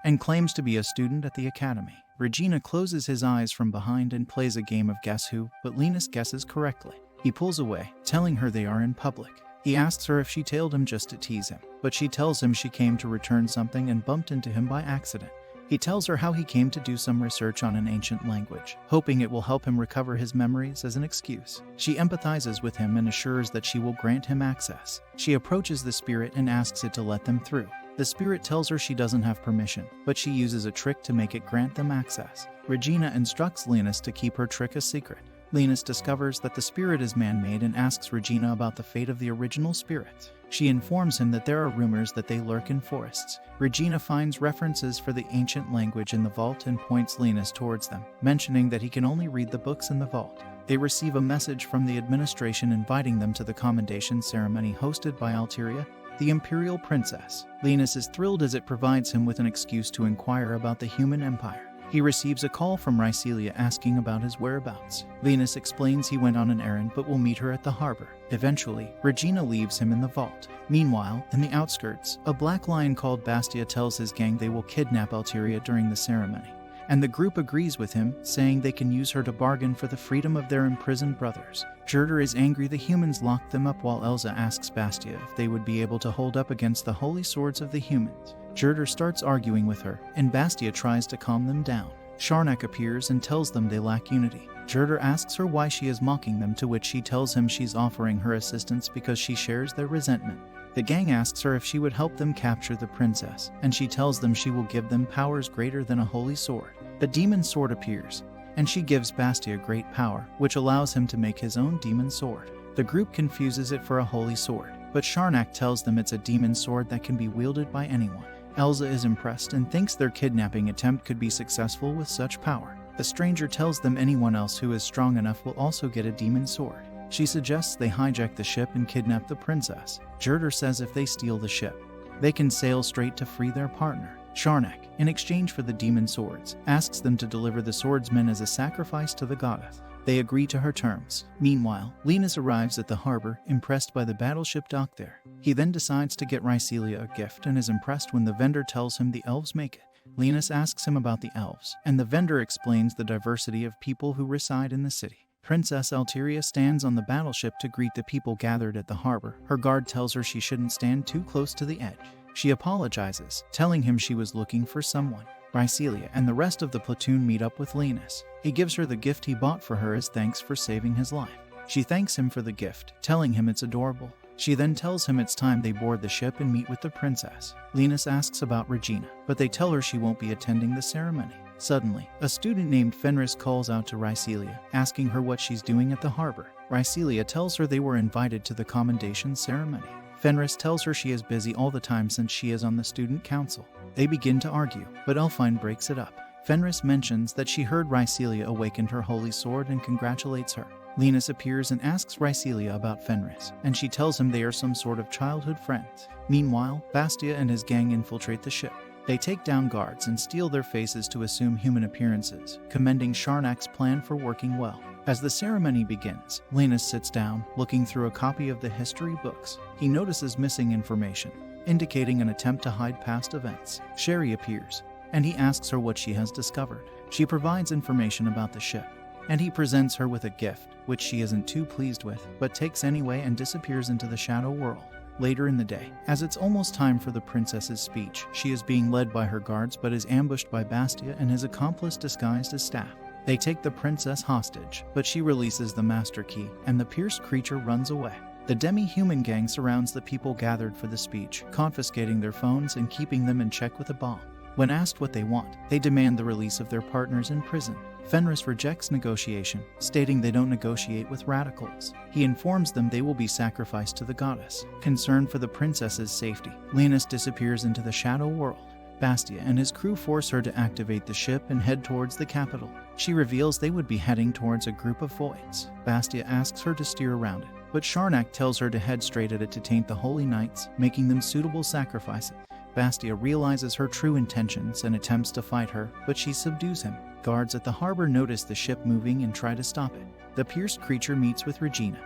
and claims to be a student at the academy. Regina closes his eyes from behind and plays a game of Guess Who, but Linus guesses correctly. He pulls away, telling her they are in public. He asks her if she tailed him just to tease him, but she tells him she came to return something and bumped into him by accident. He tells her how he came to do some research on an ancient language, hoping it will help him recover his memories as an excuse. She empathizes with him and assures that she will grant him access. She approaches the spirit and asks it to let them through. The spirit tells her she doesn't have permission, but she uses a trick to make it grant them access. Regina instructs Linus to keep her trick a secret. Linus discovers that the spirit is man-made and asks Regina about the fate of the original spirits. She informs him that there are rumors that they lurk in forests. Regina finds references for the ancient language in the vault and points Linus towards them, mentioning that he can only read the books in the vault. They receive a message from the administration inviting them to the commendation ceremony hosted by Alteria, the Imperial Princess. Linus is thrilled as it provides him with an excuse to inquire about the human empire. He receives a call from Rycelia asking about his whereabouts. Linus explains he went on an errand but will meet her at the harbor. Eventually, Regina leaves him in the vault. Meanwhile, in the outskirts, a black lion called Bastia tells his gang they will kidnap Alteria during the ceremony, and the group agrees with him, saying they can use her to bargain for the freedom of their imprisoned brothers. Jurder is angry the humans locked them up, while Elsa asks Bastia if they would be able to hold up against the holy swords of the humans. Jurder starts arguing with her, and Bastia tries to calm them down. Sharnak appears and tells them they lack unity. Jurder asks her why she is mocking them, to which she tells him she's offering her assistance because she shares their resentment. The gang asks her if she would help them capture the princess, and she tells them she will give them powers greater than a holy sword. The demon sword appears, and she gives Bastia great power, which allows him to make his own demon sword. The group confuses it for a holy sword, but Sharnak tells them it's a demon sword that can be wielded by anyone. Elsa is impressed and thinks their kidnapping attempt could be successful with such power. The stranger tells them anyone else who is strong enough will also get a demon sword. She suggests they hijack the ship and kidnap the princess. Jurder says if they steal the ship, they can sail straight to free their partner. Sharnak, in exchange for the demon swords, asks them to deliver the swordsmen as a sacrifice to the goddess. They agree to her terms. Meanwhile, Linus arrives at the harbor, impressed by the battleship docked there. He then decides to get Rycelia a gift and is impressed when the vendor tells him the elves make it. Linus asks him about the elves, and the vendor explains the diversity of people who reside in the city. Princess Alteria stands on the battleship to greet the people gathered at the harbor. Her guard tells her she shouldn't stand too close to the edge. She apologizes, telling him she was looking for someone. Rycelia and the rest of the platoon meet up with Linus. He gives her the gift he bought for her as thanks for saving his life. She thanks him for the gift, telling him it's adorable. She then tells him it's time they board the ship and meet with the princess. Linus asks about Regina, but they tell her she won't be attending the ceremony. Suddenly, a student named Fenris calls out to Rycelia, asking her what she's doing at the harbor. Rycelia tells her they were invited to the commendation ceremony. Fenris tells her she is busy all the time since she is on the student council. They begin to argue, but Elfine breaks it up. Fenris mentions that she heard Rycelia awakened her holy sword and congratulates her. Linus appears and asks Rycelia about Fenris, and she tells him they are some sort of childhood friends. Meanwhile, Bastia and his gang infiltrate the ship. They take down guards and steal their faces to assume human appearances, commending Sharnak's plan for working well. As the ceremony begins, Linus sits down, looking through a copy of the history books. He notices missing information, indicating an attempt to hide past events. Sherry appears, and he asks her what she has discovered. She provides information about the ship, and he presents her with a gift, which she isn't too pleased with, but takes anyway and disappears into the shadow world. Later in the day, as it's almost time for the princess's speech, she is being led by her guards but is ambushed by Bastia and his accomplice disguised as staff. They take the princess hostage, but she releases the master key, and the pierced creature runs away. The demi-human gang surrounds the people gathered for the speech, confiscating their phones and keeping them in check with a bomb. When asked what they want, they demand the release of their partners in prison. Fenris rejects negotiation, stating they don't negotiate with radicals. He informs them they will be sacrificed to the goddess. Concerned for the princess's safety, Linus disappears into the shadow world. Bastia and his crew force her to activate the ship and head towards the capital. She reveals they would be heading towards a group of voids. Bastia asks her to steer around it, but Sharnak tells her to head straight at it to taint the holy knights, making them suitable sacrifices. Bastia realizes her true intentions and attempts to fight her, but she subdues him. Guards at the harbor notice the ship moving and try to stop it. The pierced creature meets with Regina,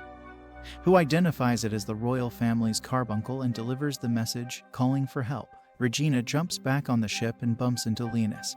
who identifies it as the royal family's carbuncle and delivers the message, calling for help. Regina jumps back on the ship and bumps into Linus,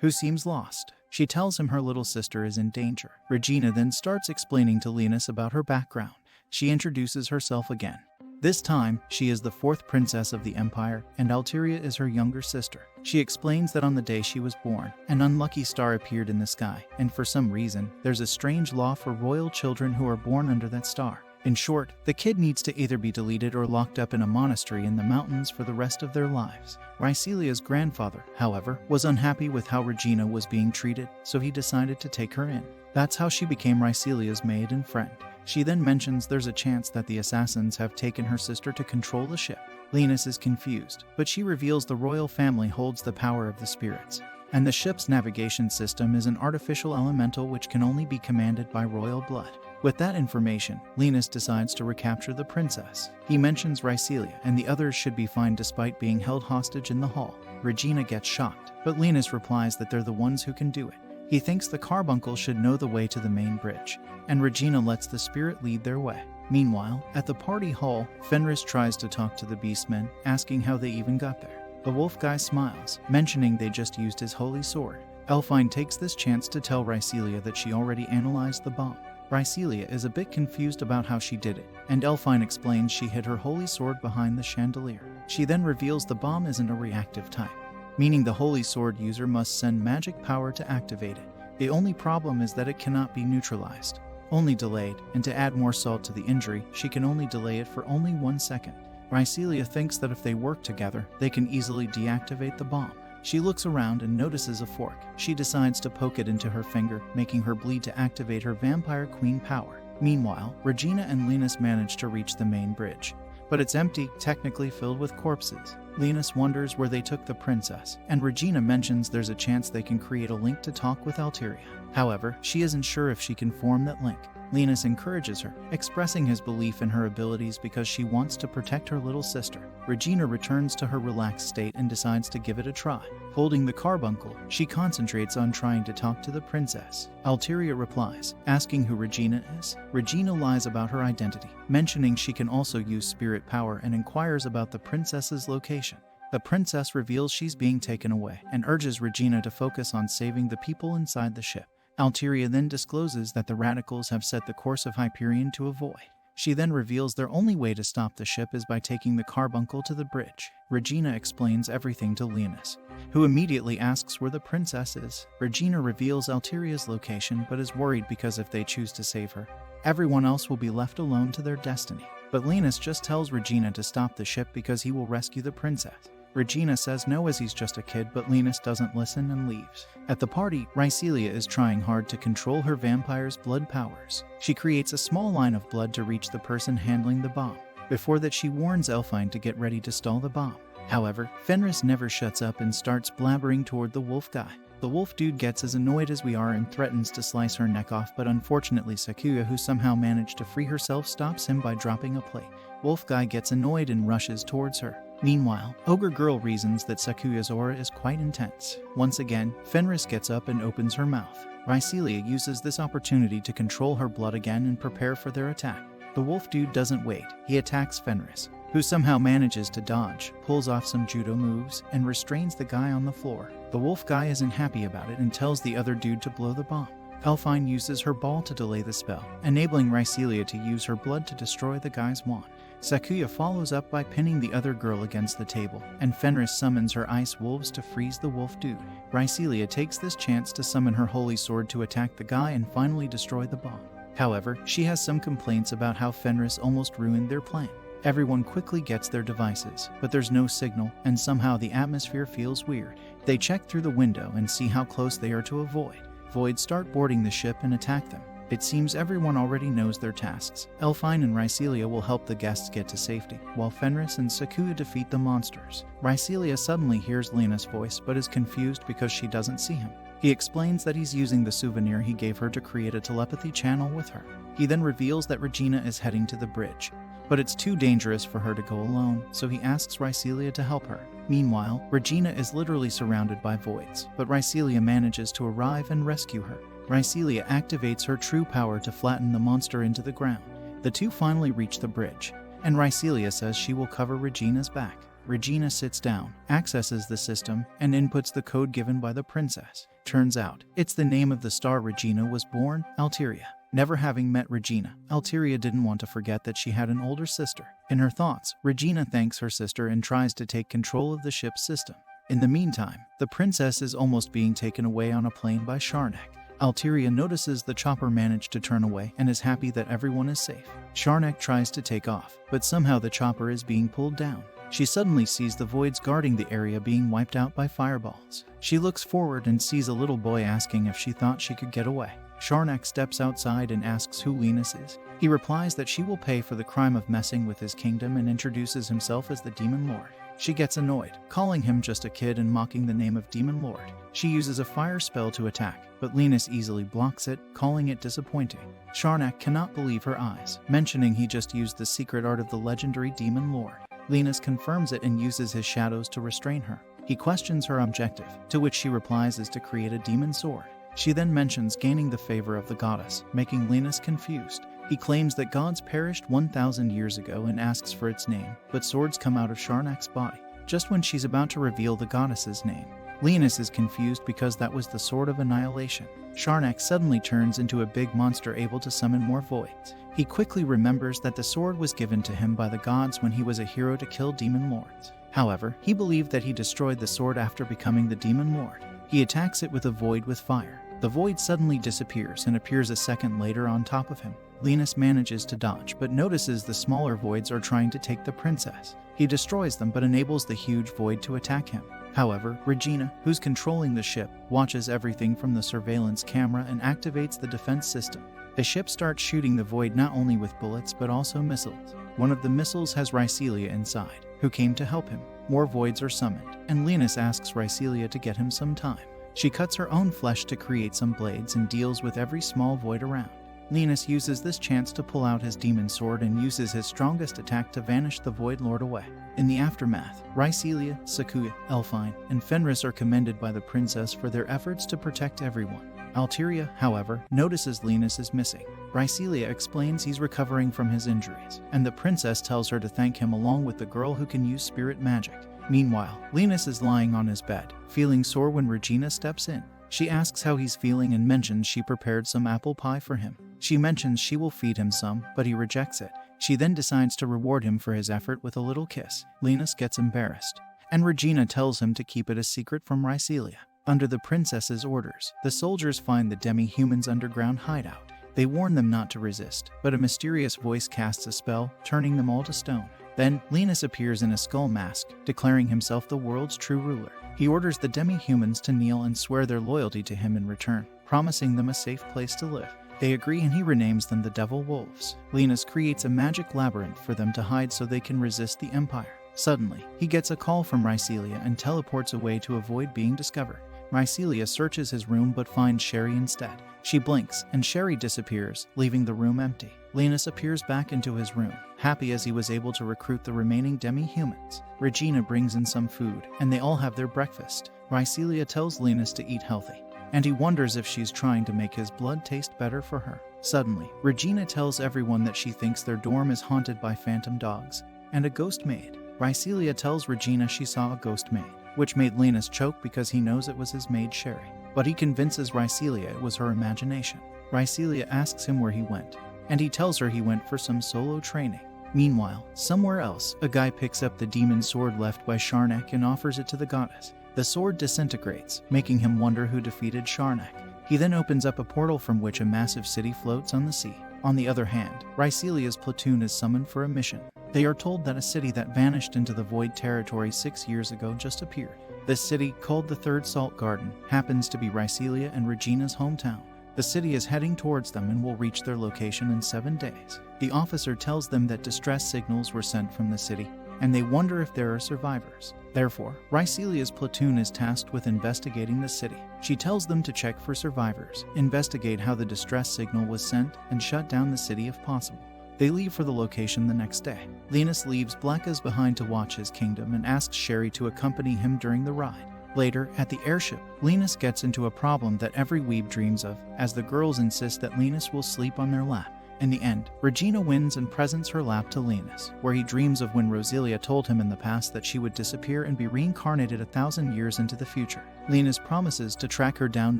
who seems lost. She tells him her little sister is in danger. Regina then starts explaining to Linus about her background. She introduces herself again. This time, she is the fourth princess of the Empire, and Alteria is her younger sister. She explains that on the day she was born, an unlucky star appeared in the sky, and for some reason, there's a strange law for royal children who are born under that star. In short, the kid needs to either be deleted or locked up in a monastery in the mountains for the rest of their lives. Rycelia's grandfather, however, was unhappy with how Regina was being treated, so he decided to take her in. That's how she became Rycelia's maid and friend. She then mentions there's a chance that the assassins have taken her sister to control the ship. Linus is confused, but she reveals the royal family holds the power of the spirits, and the ship's navigation system is an artificial elemental which can only be commanded by royal blood. With that information, Linus decides to recapture the princess. He mentions Rycelia and the others should be fine despite being held hostage in the hall. Regina gets shocked, but Linus replies that they're the ones who can do it. He thinks the carbuncle should know the way to the main bridge, and Regina lets the spirit lead their way. Meanwhile, at the party hall, Fenris tries to talk to the beastmen, asking how they even got there. The wolf guy smiles, mentioning they just used his holy sword. Elfine takes this chance to tell Rycelia that she already analyzed the bomb. Rycelia is a bit confused about how she did it, and Elfine explains she hid her holy sword behind the chandelier. She then reveals the bomb isn't a reactive type, meaning the holy sword user must send magic power to activate it. The only problem is that it cannot be neutralized, only delayed, and to add more salt to the injury, she can only delay it for only 1 second. Rycelia thinks that if they work together, they can easily deactivate the bomb. She looks around and notices a fork. She decides to poke it into her finger, making her bleed to activate her vampire queen power. Meanwhile, Regina and Linus manage to reach the main bridge, but it's empty, technically filled with corpses. Linus wonders where they took the princess, and Regina mentions there's a chance they can create a link to talk with Alteria. However, she isn't sure if she can form that link. Linus encourages her, expressing his belief in her abilities because she wants to protect her little sister. Regina returns to her relaxed state and decides to give it a try. Holding the carbuncle, she concentrates on trying to talk to the princess. Alteria replies, asking who Regina is. Regina lies about her identity, mentioning she can also use spirit power and inquires about the princess's location. The princess reveals she's being taken away and urges Regina to focus on saving the people inside the ship. Alteria then discloses that the radicals have set the course of Hyperion to a void. She then reveals their only way to stop the ship is by taking the carbuncle to the bridge. Regina explains everything to Linus, who immediately asks where the princess is. Regina reveals Alteria's location but is worried because if they choose to save her, everyone else will be left alone to their destiny. But Linus just tells Regina to stop the ship because he will rescue the princess. Regina says no as he's just a kid, but Linus doesn't listen and leaves. At the party, Rycelia is trying hard to control her vampire's blood powers. She creates a small line of blood to reach the person handling the bomb. Before that, she warns Elfine to get ready to stall the bomb. However, Fenris never shuts up and starts blabbering toward the wolf guy. The wolf dude gets as annoyed as we are and threatens to slice her neck off, but unfortunately Sakuya, who somehow managed to free herself, stops him by dropping a plate. Wolf guy gets annoyed and rushes towards her. Meanwhile, Ogre Girl reasons that Sakuya's aura is quite intense. Once again, Fenris gets up and opens her mouth. Rhycelia uses this opportunity to control her blood again and prepare for their attack. The wolf dude doesn't wait. He attacks Fenris, who somehow manages to dodge, pulls off some judo moves, and restrains the guy on the floor. The wolf guy isn't happy about it and tells the other dude to blow the bomb. Elfine uses her ball to delay the spell, enabling Rhycelia to use her blood to destroy the guy's wand. Sakuya follows up by pinning the other girl against the table, and Fenris summons her ice wolves to freeze the wolf dude. Rhycelia takes this chance to summon her holy sword to attack the guy and finally destroy the bomb. However, she has some complaints about how Fenris almost ruined their plan. Everyone quickly gets their devices, but there's no signal, and somehow the atmosphere feels weird. They check through the window and see how close they are to a void. Voids start boarding the ship and attack them. It seems everyone already knows their tasks. Elfine and Rhycelia will help the guests get to safety, while Fenris and Sakuya defeat the monsters. Rhycelia suddenly hears Lena's voice, but is confused because she doesn't see him. He explains that he's using the souvenir he gave her to create a telepathy channel with her. He then reveals that Regina is heading to the bridge, but it's too dangerous for her to go alone, so he asks Rhycelia to help her. Meanwhile, Regina is literally surrounded by voids, but Rhycelia manages to arrive and rescue her. Rhycelia activates her true power to flatten the monster into the ground. The two finally reach the bridge, and Rhycelia says she will cover Regina's back. Regina sits down, accesses the system, and inputs the code given by the princess. Turns out, it's the name of the star Regina was born, Alteria. Never having met Regina, Alteria didn't want to forget that she had an older sister. In her thoughts, Regina thanks her sister and tries to take control of the ship's system. In the meantime, the princess is almost being taken away on a plane by Sharnak. Alteria notices the chopper managed to turn away and is happy that everyone is safe. Sharnak tries to take off, but somehow the chopper is being pulled down. She suddenly sees the voids guarding the area being wiped out by fireballs. She looks forward and sees a little boy asking if she thought she could get away. Sharnak steps outside and asks who Linus is. He replies that she will pay for the crime of messing with his kingdom and introduces himself as the Demon Lord. She gets annoyed, calling him just a kid and mocking the name of Demon Lord. She uses a fire spell to attack, but Linus easily blocks it, calling it disappointing. Sharnak cannot believe her eyes, mentioning he just used the secret art of the legendary Demon Lord. Linus confirms it and uses his shadows to restrain her. He questions her objective, to which she replies is to create a demon sword. She then mentions gaining the favor of the goddess, making Linus confused. He claims that gods perished 1,000 years ago and asks for its name, but swords come out of Sharnak's body. Just when she's about to reveal the goddess's name, Linus is confused because that was the Sword of Annihilation. Sharnak suddenly turns into a big monster able to summon more voids. He quickly remembers that the sword was given to him by the gods when he was a hero to kill demon lords. However, he believed that he destroyed the sword after becoming the Demon Lord. He attacks it with a void with fire. The void suddenly disappears and appears a second later on top of him. Linus manages to dodge, but notices the smaller voids are trying to take the princess. He destroys them but enables the huge void to attack him. However, Regina, who's controlling the ship, watches everything from the surveillance camera and activates the defense system. The ship starts shooting the void not only with bullets but also missiles. One of the missiles has Rhycelia inside, who came to help him. More voids are summoned, and Linus asks Rhycelia to get him some time. She cuts her own flesh to create some blades and deals with every small void around. Linus uses this chance to pull out his demon sword and uses his strongest attack to vanish the Void Lord away. In the aftermath, Rhycelia, Sakuya, Elfine, and Fenris are commended by the princess for their efforts to protect everyone. Alteria, however, notices Linus is missing. Rhycelia explains he's recovering from his injuries, and the princess tells her to thank him along with the girl who can use spirit magic. Meanwhile, Linus is lying on his bed, feeling sore when Regina steps in. She asks how he's feeling and mentions she prepared some apple pie for him. She mentions she will feed him some, but he rejects it. She then decides to reward him for his effort with a little kiss. Linus gets embarrassed, and Regina tells him to keep it a secret from Rhycelia. Under the princess's orders, the soldiers find the demi-humans' underground hideout. They warn them not to resist, but a mysterious voice casts a spell, turning them all to stone. Then, Linus appears in a skull mask, declaring himself the world's true ruler. He orders the demi-humans to kneel and swear their loyalty to him in return, promising them a safe place to live. They agree and he renames them the Devil Wolves. Linus creates a magic labyrinth for them to hide so they can resist the Empire. Suddenly, he gets a call from Rhycelia and teleports away to avoid being discovered. Rycelia searches his room but finds Sherry instead. She blinks, and Sherry disappears, leaving the room empty. Linus appears back into his room, happy as he was able to recruit the remaining demi-humans. Regina brings in some food, and they all have their breakfast. Rycelia tells Linus to eat healthy, and he wonders if she's trying to make his blood taste better for her. Suddenly, Regina tells everyone that she thinks their dorm is haunted by phantom dogs and a ghost maid. Rycelia tells Regina she saw a ghost maid, which made Linus choke because he knows it was his maid Sherry. But he convinces Rycelia it was her imagination. Rycelia asks him where he went, and he tells her he went for some solo training. Meanwhile, somewhere else, a guy picks up the demon sword left by Sharnak and offers it to the goddess. The sword disintegrates, making him wonder who defeated Sharnak. He then opens up a portal from which a massive city floats on the sea. On the other hand, Rycelia's platoon is summoned for a mission. They are told that a city that vanished into the void territory 6 years ago just appeared. This city, called the Third Salt Garden, happens to be Rycelia and Regina's hometown. The city is heading towards them and will reach their location in 7 days. The officer tells them that distress signals were sent from the city, and they wonder if there are survivors. Therefore, Rycelia's platoon is tasked with investigating the city. She tells them to check for survivors, investigate how the distress signal was sent, and shut down the city if possible. They leave for the location the next day. Linus leaves Blackas behind to watch his kingdom and asks Sherry to accompany him during the ride. Later, at the airship, Linus gets into a problem that every weeb dreams of, as the girls insist that Linus will sleep on their lap. In the end, Regina wins and presents her lap to Linus, where he dreams of when Roselia told him in the past that she would disappear and be reincarnated 1,000 years into the future. Linus promises to track her down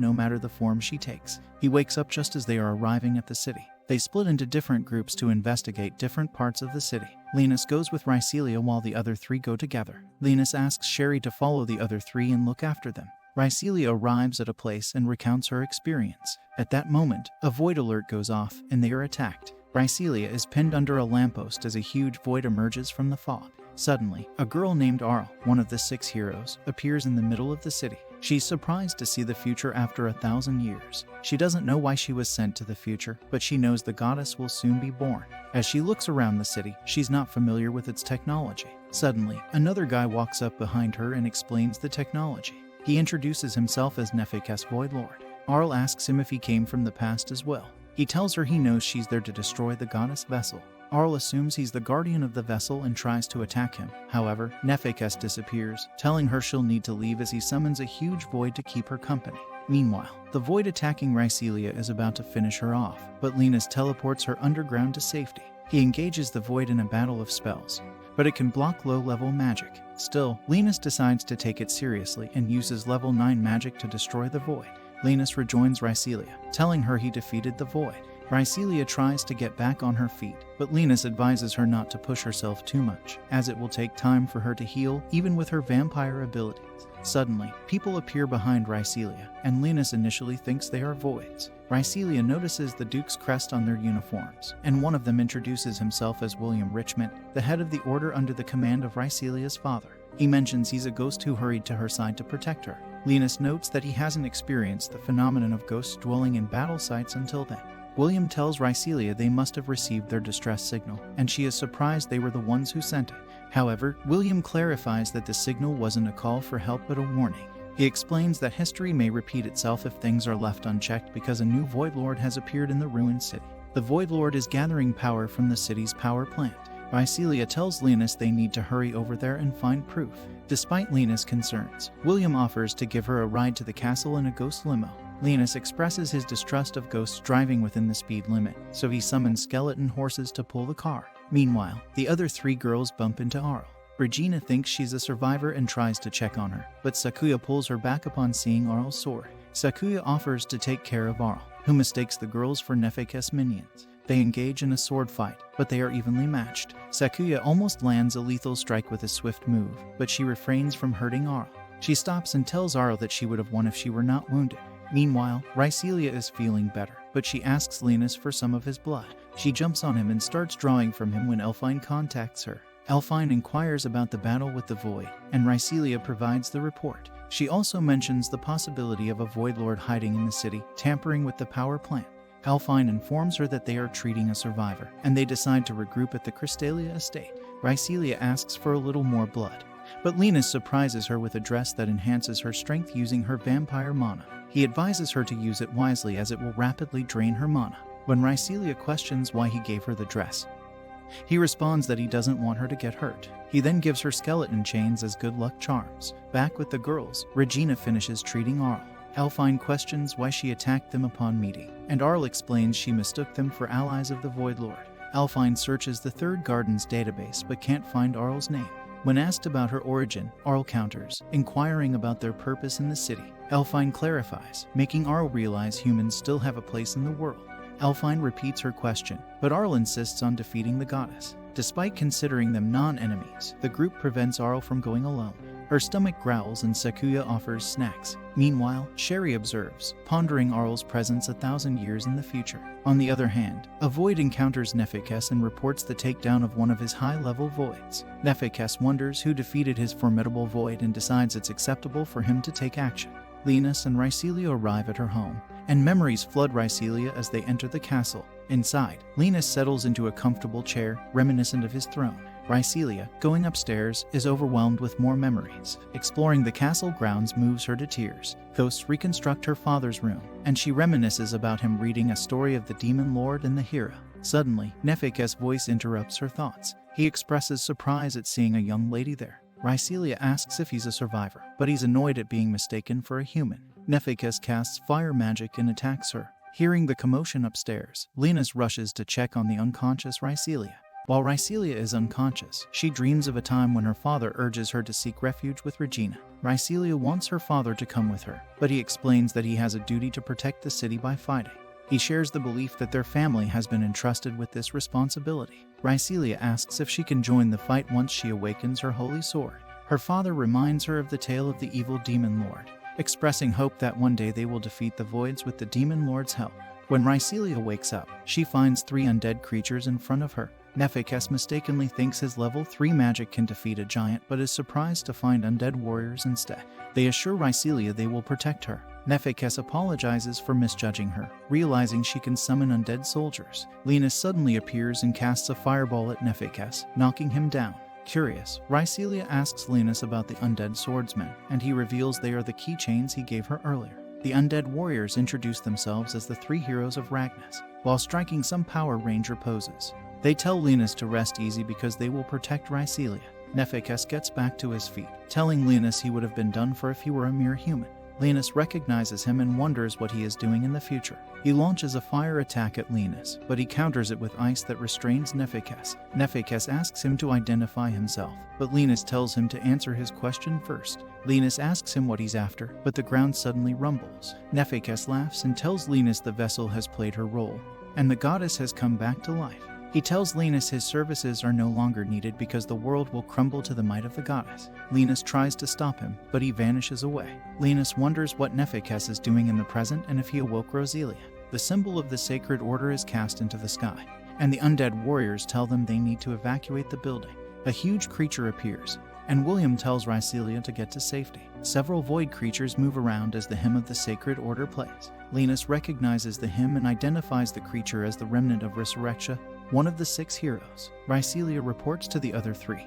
no matter the form she takes. He wakes up just as they are arriving at the city. They split into different groups to investigate different parts of the city. Linus goes with Rycelia while the other 3 go together. Linus asks Sherry to follow the other 3 and look after them. Rycelia arrives at a place and recounts her experience. At that moment, a void alert goes off and they are attacked. Rycelia is pinned under a lamppost as a huge void emerges from the fog. Suddenly, a girl named Arl, one of the 6 heroes, appears in the middle of the city. She's surprised to see the future after 1,000 years. She doesn't know why she was sent to the future, but she knows the goddess will soon be born. As she looks around the city, she's not familiar with its technology. Suddenly, another guy walks up behind her and explains the technology. He introduces himself as Nefekes Voidlord. Arl asks him if he came from the past as well. He tells her he knows she's there to destroy the goddess vessel. Arl assumes he's the guardian of the vessel and tries to attack him. However, Nefekes disappears, telling her she'll need to leave as he summons a huge void to keep her company. Meanwhile, the void attacking Rycelia is about to finish her off, but Linus teleports her underground to safety. He engages the void in a battle of spells, but it can block low-level magic. Still, Linus decides to take it seriously and uses level 9 magic to destroy the void. Linus rejoins Rycelia, telling her he defeated the void. Rycelia tries to get back on her feet, but Linus advises her not to push herself too much, as it will take time for her to heal, even with her vampire abilities. Suddenly, people appear behind Rycelia, and Linus initially thinks they are voids. Rycelia notices the Duke's crest on their uniforms, and one of them introduces himself as William Richmond, the head of the order under the command of Rycelia's father. He mentions he's a ghost who hurried to her side to protect her. Linus notes that he hasn't experienced the phenomenon of ghosts dwelling in battle sites until then. William tells Rycelia they must have received their distress signal, and she is surprised they were the ones who sent it. However, William clarifies that the signal wasn't a call for help but a warning. He explains that history may repeat itself if things are left unchecked because a new Void Lord has appeared in the ruined city. The Void Lord is gathering power from the city's power plant. Rycelia tells Linus they need to hurry over there and find proof. Despite Linus' concerns, William offers to give her a ride to the castle in a ghost limo. Linus expresses his distrust of ghosts driving within the speed limit, so he summons skeleton horses to pull the car. Meanwhile, the other 3 girls bump into Arl. Regina thinks she's a survivor and tries to check on her, but Sakuya pulls her back upon seeing Arl's sword. Sakuya offers to take care of Arl, who mistakes the girls for Nefekes minions. They engage in a sword fight, but they are evenly matched. Sakuya almost lands a lethal strike with a swift move, but she refrains from hurting Arl. She stops and tells Arl that she would have won if she were not wounded. Meanwhile, Rycelia is feeling better, but she asks Linus for some of his blood. She jumps on him and starts drawing from him when Elfine contacts her. Elfine inquires about the battle with the Void, and Rycelia provides the report. She also mentions the possibility of a Void Lord hiding in the city, tampering with the power plant. Elfine informs her that they are treating a survivor, and they decide to regroup at the Crystalia estate. Rycelia asks for a little more blood, But Linus surprises her with a dress that enhances her strength using her vampire mana. He advises her to use it wisely as it will rapidly drain her mana. When Rycelia questions why he gave her the dress, he responds that he doesn't want her to get hurt. He then gives her skeleton chains as good luck charms. Back with the girls, Regina finishes treating Arl. Elfine questions why she attacked them upon meeting, and Arl explains she mistook them for allies of the Void Lord. Elfine searches the Third Garden's database but can't find Arl's name. When asked about her origin, Arl counters, inquiring about their purpose in the city. Elfine clarifies, making Arl realize humans still have a place in the world. Elfine repeats her question, but Arl insists on defeating the goddess. Despite considering them non-enemies, the group prevents Arl from going alone. Her stomach growls and Sakuya offers snacks. Meanwhile, Sherry observes, pondering Arl's presence 1,000 years in the future. On the other hand, a void encounters Nephikes and reports the takedown of one of his high-level voids. Nephikes wonders who defeated his formidable void and decides it's acceptable for him to take action. Linus and Rycelia arrive at her home, and memories flood Rycelia as they enter the castle. Inside, Linus settles into a comfortable chair, reminiscent of his throne. Rycelia, going upstairs, is overwhelmed with more memories. Exploring the castle grounds moves her to tears. Ghosts reconstruct her father's room, and she reminisces about him reading a story of the Demon Lord and the hero. Suddenly, Nephikes' voice interrupts her thoughts. He expresses surprise at seeing a young lady there. Rycelia asks if he's a survivor, but he's annoyed at being mistaken for a human. Nephikes casts fire magic and attacks her. Hearing the commotion upstairs, Linus rushes to check on the unconscious Rycelia. While Rycelia is unconscious, she dreams of a time when her father urges her to seek refuge with Regina. Rycelia wants her father to come with her, but he explains that he has a duty to protect the city by fighting. He shares the belief that their family has been entrusted with this responsibility. Rycelia asks if she can join the fight once she awakens her holy sword. Her father reminds her of the tale of the evil Demon Lord, expressing hope that one day they will defeat the voids with the Demon Lord's help. When Rycelia wakes up, she finds 3 undead creatures in front of her. Nephikes mistakenly thinks his level 3 magic can defeat a giant, but is surprised to find undead warriors instead. They assure Rycelia they will protect her. Nephikes apologizes for misjudging her, realizing she can summon undead soldiers. Linus suddenly appears and casts a fireball at Nephikes, knocking him down. Curious, Rycelia asks Linus about the undead swordsmen, and he reveals they are the keychains he gave her earlier. The undead warriors introduce themselves as the 3 heroes of Ragnas, while striking some Power Ranger poses. They tell Linus to rest easy because they will protect Rycelia. Nephikes gets back to his feet, telling Linus he would have been done for if he were a mere human. Linus recognizes him and wonders what he is doing in the future. He launches a fire attack at Linus, but he counters it with ice that restrains Nephikes. Nephikes asks him to identify himself, but Linus tells him to answer his question first. Linus asks him what he's after, but the ground suddenly rumbles. Nephikes laughs and tells Linus the vessel has played her role, and the goddess has come back to life. He tells Linus his services are no longer needed because the world will crumble to the might of the goddess. Linus tries to stop him, but he vanishes away. Linus wonders what Nephikes is doing in the present and if he awoke Roselia. The symbol of the sacred order is cast into the sky, and the undead warriors tell them they need to evacuate the building. A huge creature appears, and William tells Rycelia to get to safety. Several void creatures move around as the hymn of the sacred order plays. Linus recognizes the hymn and identifies the creature as the remnant of Resurrection, one of the 6 heroes. Rycelia reports to the other 3,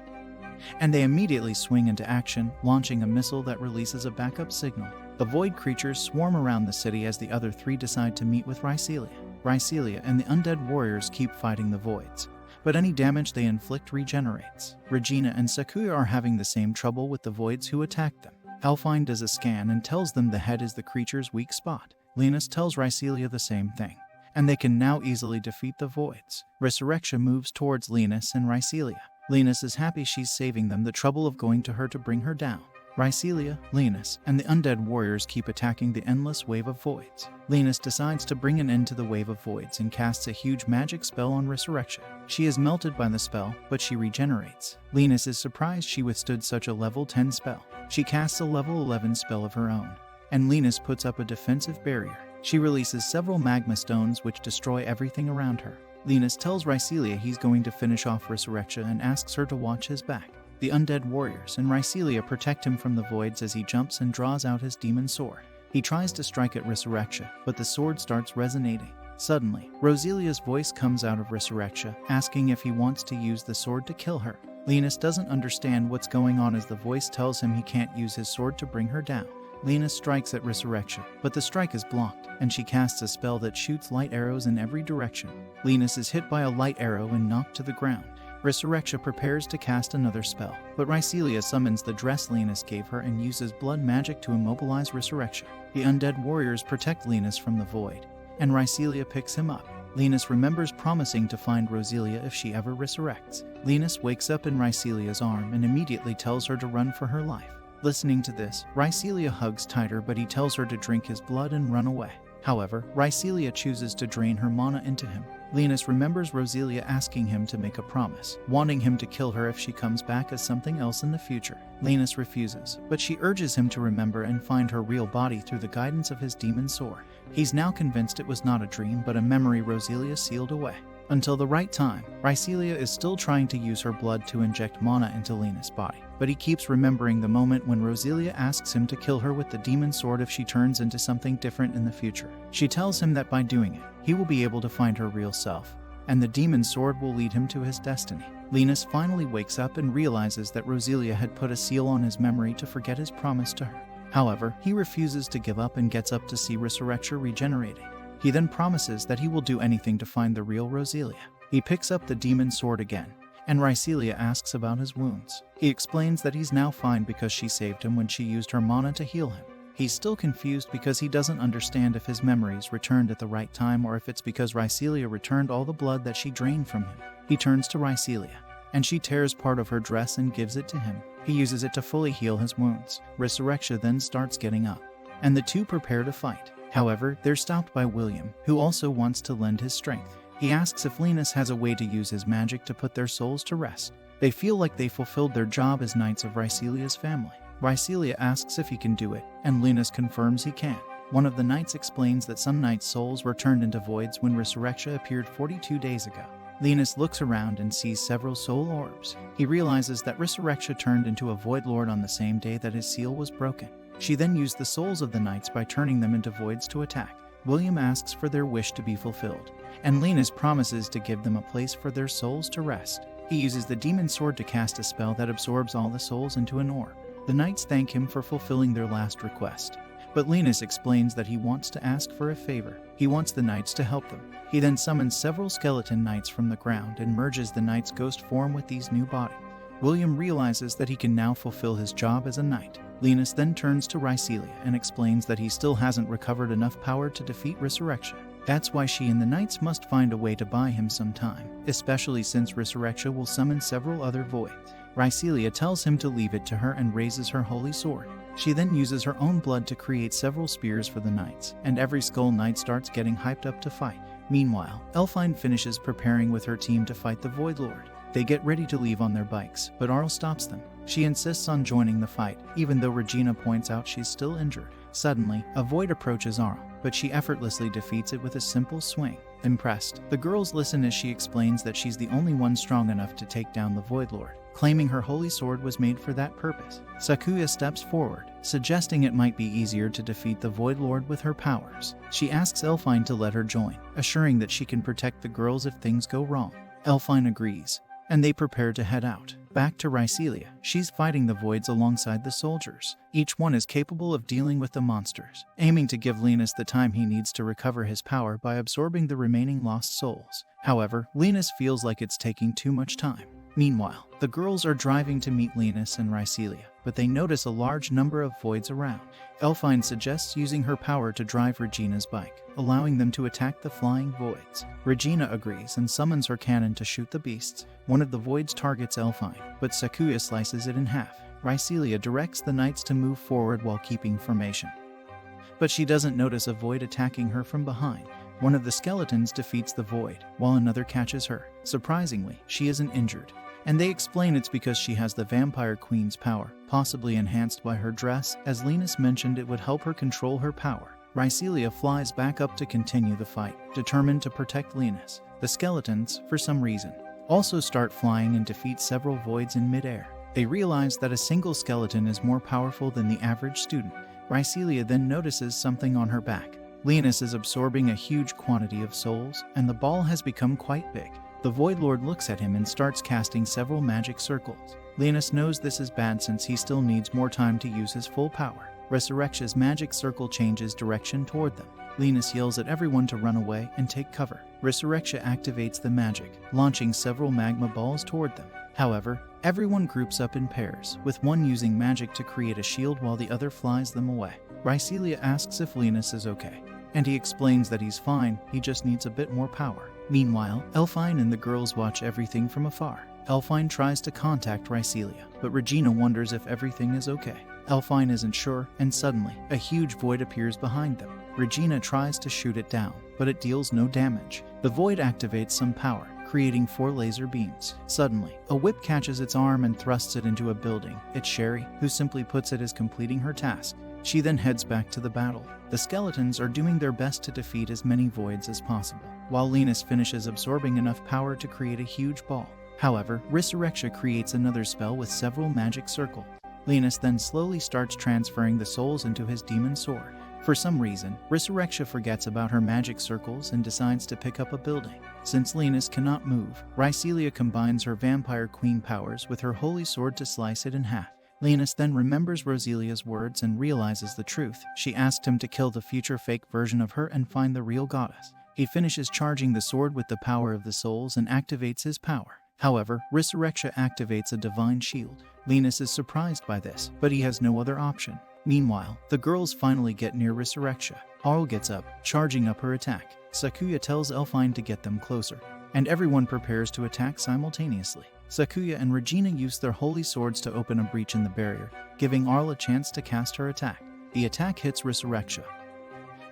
and they immediately swing into action, launching a missile that releases a backup signal. The void creatures swarm around the city as the other 3 decide to meet with Rycelia. Rycelia and the undead warriors keep fighting the voids, but any damage they inflict regenerates. Regina and Sakuya are having the same trouble with the voids who attacked them. Elfine does a scan and tells them the head is the creature's weak spot. Linus tells Rycelia the same thing, and they can now easily defeat the voids. Resurrection moves towards Linus and Rycelia. Linus is happy she's saving them the trouble of going to her to bring her down. Rycelia, Linus, and the undead warriors keep attacking the endless wave of voids. Linus decides to bring an end to the wave of voids and casts a huge magic spell on Resurrection. She is melted by the spell, but she regenerates. Linus is surprised she withstood such a level 10 spell. She casts a level 11 spell of her own, and Linus puts up a defensive barrier. She releases several magma stones which destroy everything around her. Linus tells Rycelia he's going to finish off Resurrection and asks her to watch his back. The undead warriors and Rycelia protect him from the voids as he jumps and draws out his demon sword. He tries to strike at Resurrection, but the sword starts resonating. Suddenly, Roselia's voice comes out of Resurrection, asking if he wants to use the sword to kill her. Linus doesn't understand what's going on as the voice tells him he can't use his sword to bring her down. Linus strikes at Resurrection, but the strike is blocked, and she casts a spell that shoots light arrows in every direction. Linus is hit by a light arrow and knocked to the ground. Resurrection prepares to cast another spell, but Rycelia summons the dress Linus gave her and uses blood magic to immobilize Resurrection. The undead warriors protect Linus from the void, and Rycelia picks him up. Linus remembers promising to find Roselia if she ever resurrects. Linus wakes up in Rycelia's arm and immediately tells her to run for her life. Listening to this, Rycelia hugs tighter, but he tells her to drink his blood and run away. However, Rycelia chooses to drain her mana into him. Linus remembers Roselia asking him to make a promise, wanting him to kill her if she comes back as something else in the future. Linus refuses, but she urges him to remember and find her real body through the guidance of his demon sword. He's now convinced it was not a dream but a memory Roselia sealed away. Until the right time, Rycelia is still trying to use her blood to inject mana into Linus' body, but he keeps remembering the moment when Roselia asks him to kill her with the demon sword if she turns into something different in the future. She tells him that by doing it, he will be able to find her real self, and the demon sword will lead him to his destiny. Linus finally wakes up and realizes that Roselia had put a seal on his memory to forget his promise to her. However, he refuses to give up and gets up to see Resurrection regenerating. He then promises that he will do anything to find the real Roselia. He picks up the demon sword again, and Rycelia asks about his wounds. He explains that he's now fine because she saved him when she used her mana to heal him. He's still confused because he doesn't understand if his memories returned at the right time or if it's because Rycelia returned all the blood that she drained from him. He turns to Rycelia, and she tears part of her dress and gives it to him. He uses it to fully heal his wounds. Resurrection then starts getting up, and the two prepare to fight. However, they're stopped by William, who also wants to lend his strength. He asks if Linus has a way to use his magic to put their souls to rest. They feel like they fulfilled their job as knights of Rycelia's family. Rycelia asks if he can do it, and Linus confirms he can. One of the knights explains that some knights' souls were turned into voids when Resurrection appeared 42 days ago. Linus looks around and sees several soul orbs. He realizes that Resurrection turned into a void lord on the same day that his seal was broken. She then used the souls of the knights by turning them into voids to attack. William asks for their wish to be fulfilled, and Linus promises to give them a place for their souls to rest. He uses the demon sword to cast a spell that absorbs all the souls into an orb. The knights thank him for fulfilling their last request, but Linus explains that he wants to ask for a favor. He wants the knights to help them. He then summons several skeleton knights from the ground and merges the knight's ghost form with these new bodies. William realizes that he can now fulfill his job as a knight. Linus then turns to Rycelia and explains that he still hasn't recovered enough power to defeat Resurrection. That's why she and the knights must find a way to buy him some time, especially since Resurrection will summon several other voids. Rycelia tells him to leave it to her and raises her holy sword. She then uses her own blood to create several spears for the knights, and every skull knight starts getting hyped up to fight. Meanwhile, Elfine finishes preparing with her team to fight the Void Lord. They get ready to leave on their bikes, but Arl stops them. She insists on joining the fight, even though Regina points out she's still injured. Suddenly, a void approaches Arl, but she effortlessly defeats it with a simple swing. Impressed, the girls listen as she explains that she's the only one strong enough to take down the Void Lord, claiming her holy sword was made for that purpose. Sakuya steps forward, suggesting it might be easier to defeat the Void Lord with her powers. She asks Elfine to let her join, assuring that she can protect the girls if things go wrong. Elfine agrees, and they prepare to head out. Back to Rycelia, she's fighting the voids alongside the soldiers. Each one is capable of dealing with the monsters, aiming to give Linus the time he needs to recover his power by absorbing the remaining lost souls. However, Linus feels like it's taking too much time. Meanwhile, the girls are driving to meet Linus and Rycelia, but they notice a large number of voids around. Elfine suggests using her power to drive Regina's bike, allowing them to attack the flying voids. Regina agrees and summons her cannon to shoot the beasts. One of the voids targets Elfine, but Sakuya slices it in half. Rycelia directs the knights to move forward while keeping formation, but she doesn't notice a void attacking her from behind. One of the skeletons defeats the void, while another catches her. Surprisingly, she isn't injured, and they explain it's because she has the Vampire Queen's power, possibly enhanced by her dress, as Linus mentioned it would help her control her power. Rycelia flies back up to continue the fight, determined to protect Linus. The skeletons, for some reason, also start flying and defeat several voids in midair. They realize that a single skeleton is more powerful than the average student. Rycelia then notices something on her back. Linus is absorbing a huge quantity of souls, and the ball has become quite big. The Void Lord looks at him and starts casting several magic circles. Linus knows this is bad since he still needs more time to use his full power. Resurrectia's magic circle changes direction toward them. Linus yells at everyone to run away and take cover. Resurrectia activates the magic, launching several magma balls toward them. However, everyone groups up in pairs, with one using magic to create a shield while the other flies them away. Rycelia asks if Linus is okay, and he explains that he's fine, he just needs a bit more power. Meanwhile, Elfine and the girls watch everything from afar. Elfine tries to contact Rycelia, but Regina wonders if everything is okay. Elfine isn't sure, and suddenly, a huge void appears behind them. Regina tries to shoot it down, but it deals no damage. The void activates some power, creating 4 laser beams. Suddenly, a whip catches its arm and thrusts it into a building. It's Sherry, who simply puts it as completing her task. She then heads back to the battle. The skeletons are doing their best to defeat as many voids as possible, while Linus finishes absorbing enough power to create a huge ball. However, Resurrectia creates another spell with several magic circles. Linus then slowly starts transferring the souls into his demon sword. For some reason, Resurrectia forgets about her magic circles and decides to pick up a building. Since Linus cannot move, Rycelia combines her vampire queen powers with her holy sword to slice it in half. Linus then remembers Roselia's words and realizes the truth. She asked him to kill the future fake version of her and find the real goddess. He finishes charging the sword with the power of the souls and activates his power. However, Resurrectia activates a divine shield. Linus is surprised by this, but he has no other option. Meanwhile, the girls finally get near Resurrectia. Arl gets up, charging up her attack. Sakuya tells Elfine to get them closer, and everyone prepares to attack simultaneously. Sakuya and Regina use their holy swords to open a breach in the barrier, giving Arl a chance to cast her attack. The attack hits Resurrectia,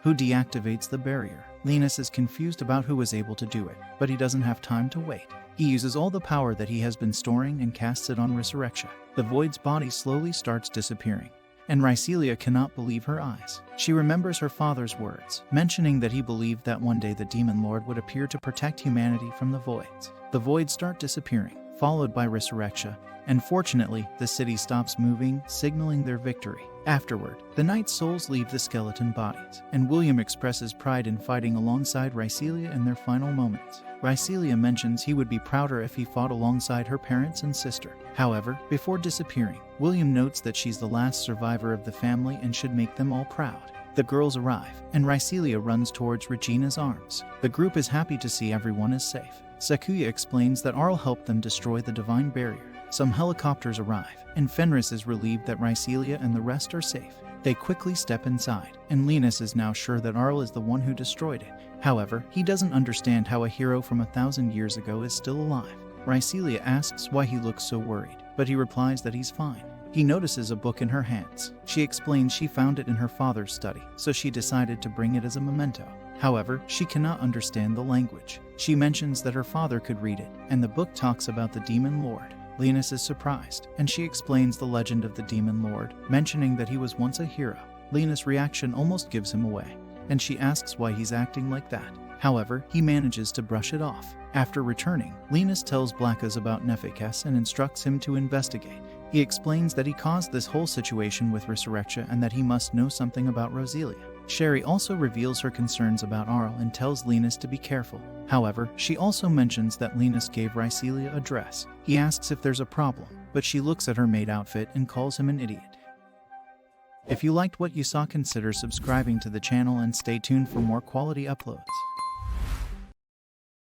who deactivates the barrier. Linus is confused about who was able to do it, but he doesn't have time to wait. He uses all the power that he has been storing and casts it on Resurrectia. The void's body slowly starts disappearing, and Rycelia cannot believe her eyes. She remembers her father's words, mentioning that he believed that one day the Demon Lord would appear to protect humanity from the voids. The voids start disappearing, followed by Resurrectia, and fortunately, the city stops moving, signaling their victory. Afterward, the knight's souls leave the skeleton bodies, and William expresses pride in fighting alongside Rycelia in their final moments. Rycelia mentions he would be prouder if he fought alongside her parents and sister. However, before disappearing, William notes that she's the last survivor of the family and should make them all proud. The girls arrive, and Rycelia runs towards Regina's arms. The group is happy to see everyone is safe. Sakuya explains that Arl helped them destroy the divine barrier. Some helicopters arrive, and Fenris is relieved that Rycelia and the rest are safe. They quickly step inside, and Linus is now sure that Arl is the one who destroyed it. However, he doesn't understand how a hero from 1,000 years ago is still alive. Rycelia asks why he looks so worried, but he replies that he's fine. He notices a book in her hands. She explains she found it in her father's study, so she decided to bring it as a memento. However, she cannot understand the language. She mentions that her father could read it, and the book talks about the Demon Lord. Linus is surprised, and she explains the legend of the Demon Lord, mentioning that he was once a hero. Linus' reaction almost gives him away, and she asks why he's acting like that. However, he manages to brush it off. After returning, Linus tells Blackas about Nephikas and instructs him to investigate. He explains that he caused this whole situation with Resurrectia and that he must know something about Roselia. Sherry also reveals her concerns about Arl and tells Linus to be careful. However, she also mentions that Linus gave Rycelia a dress. He asks if there's a problem, but she looks at her maid outfit and calls him an idiot. If you liked what you saw, consider subscribing to the channel and stay tuned for more quality uploads.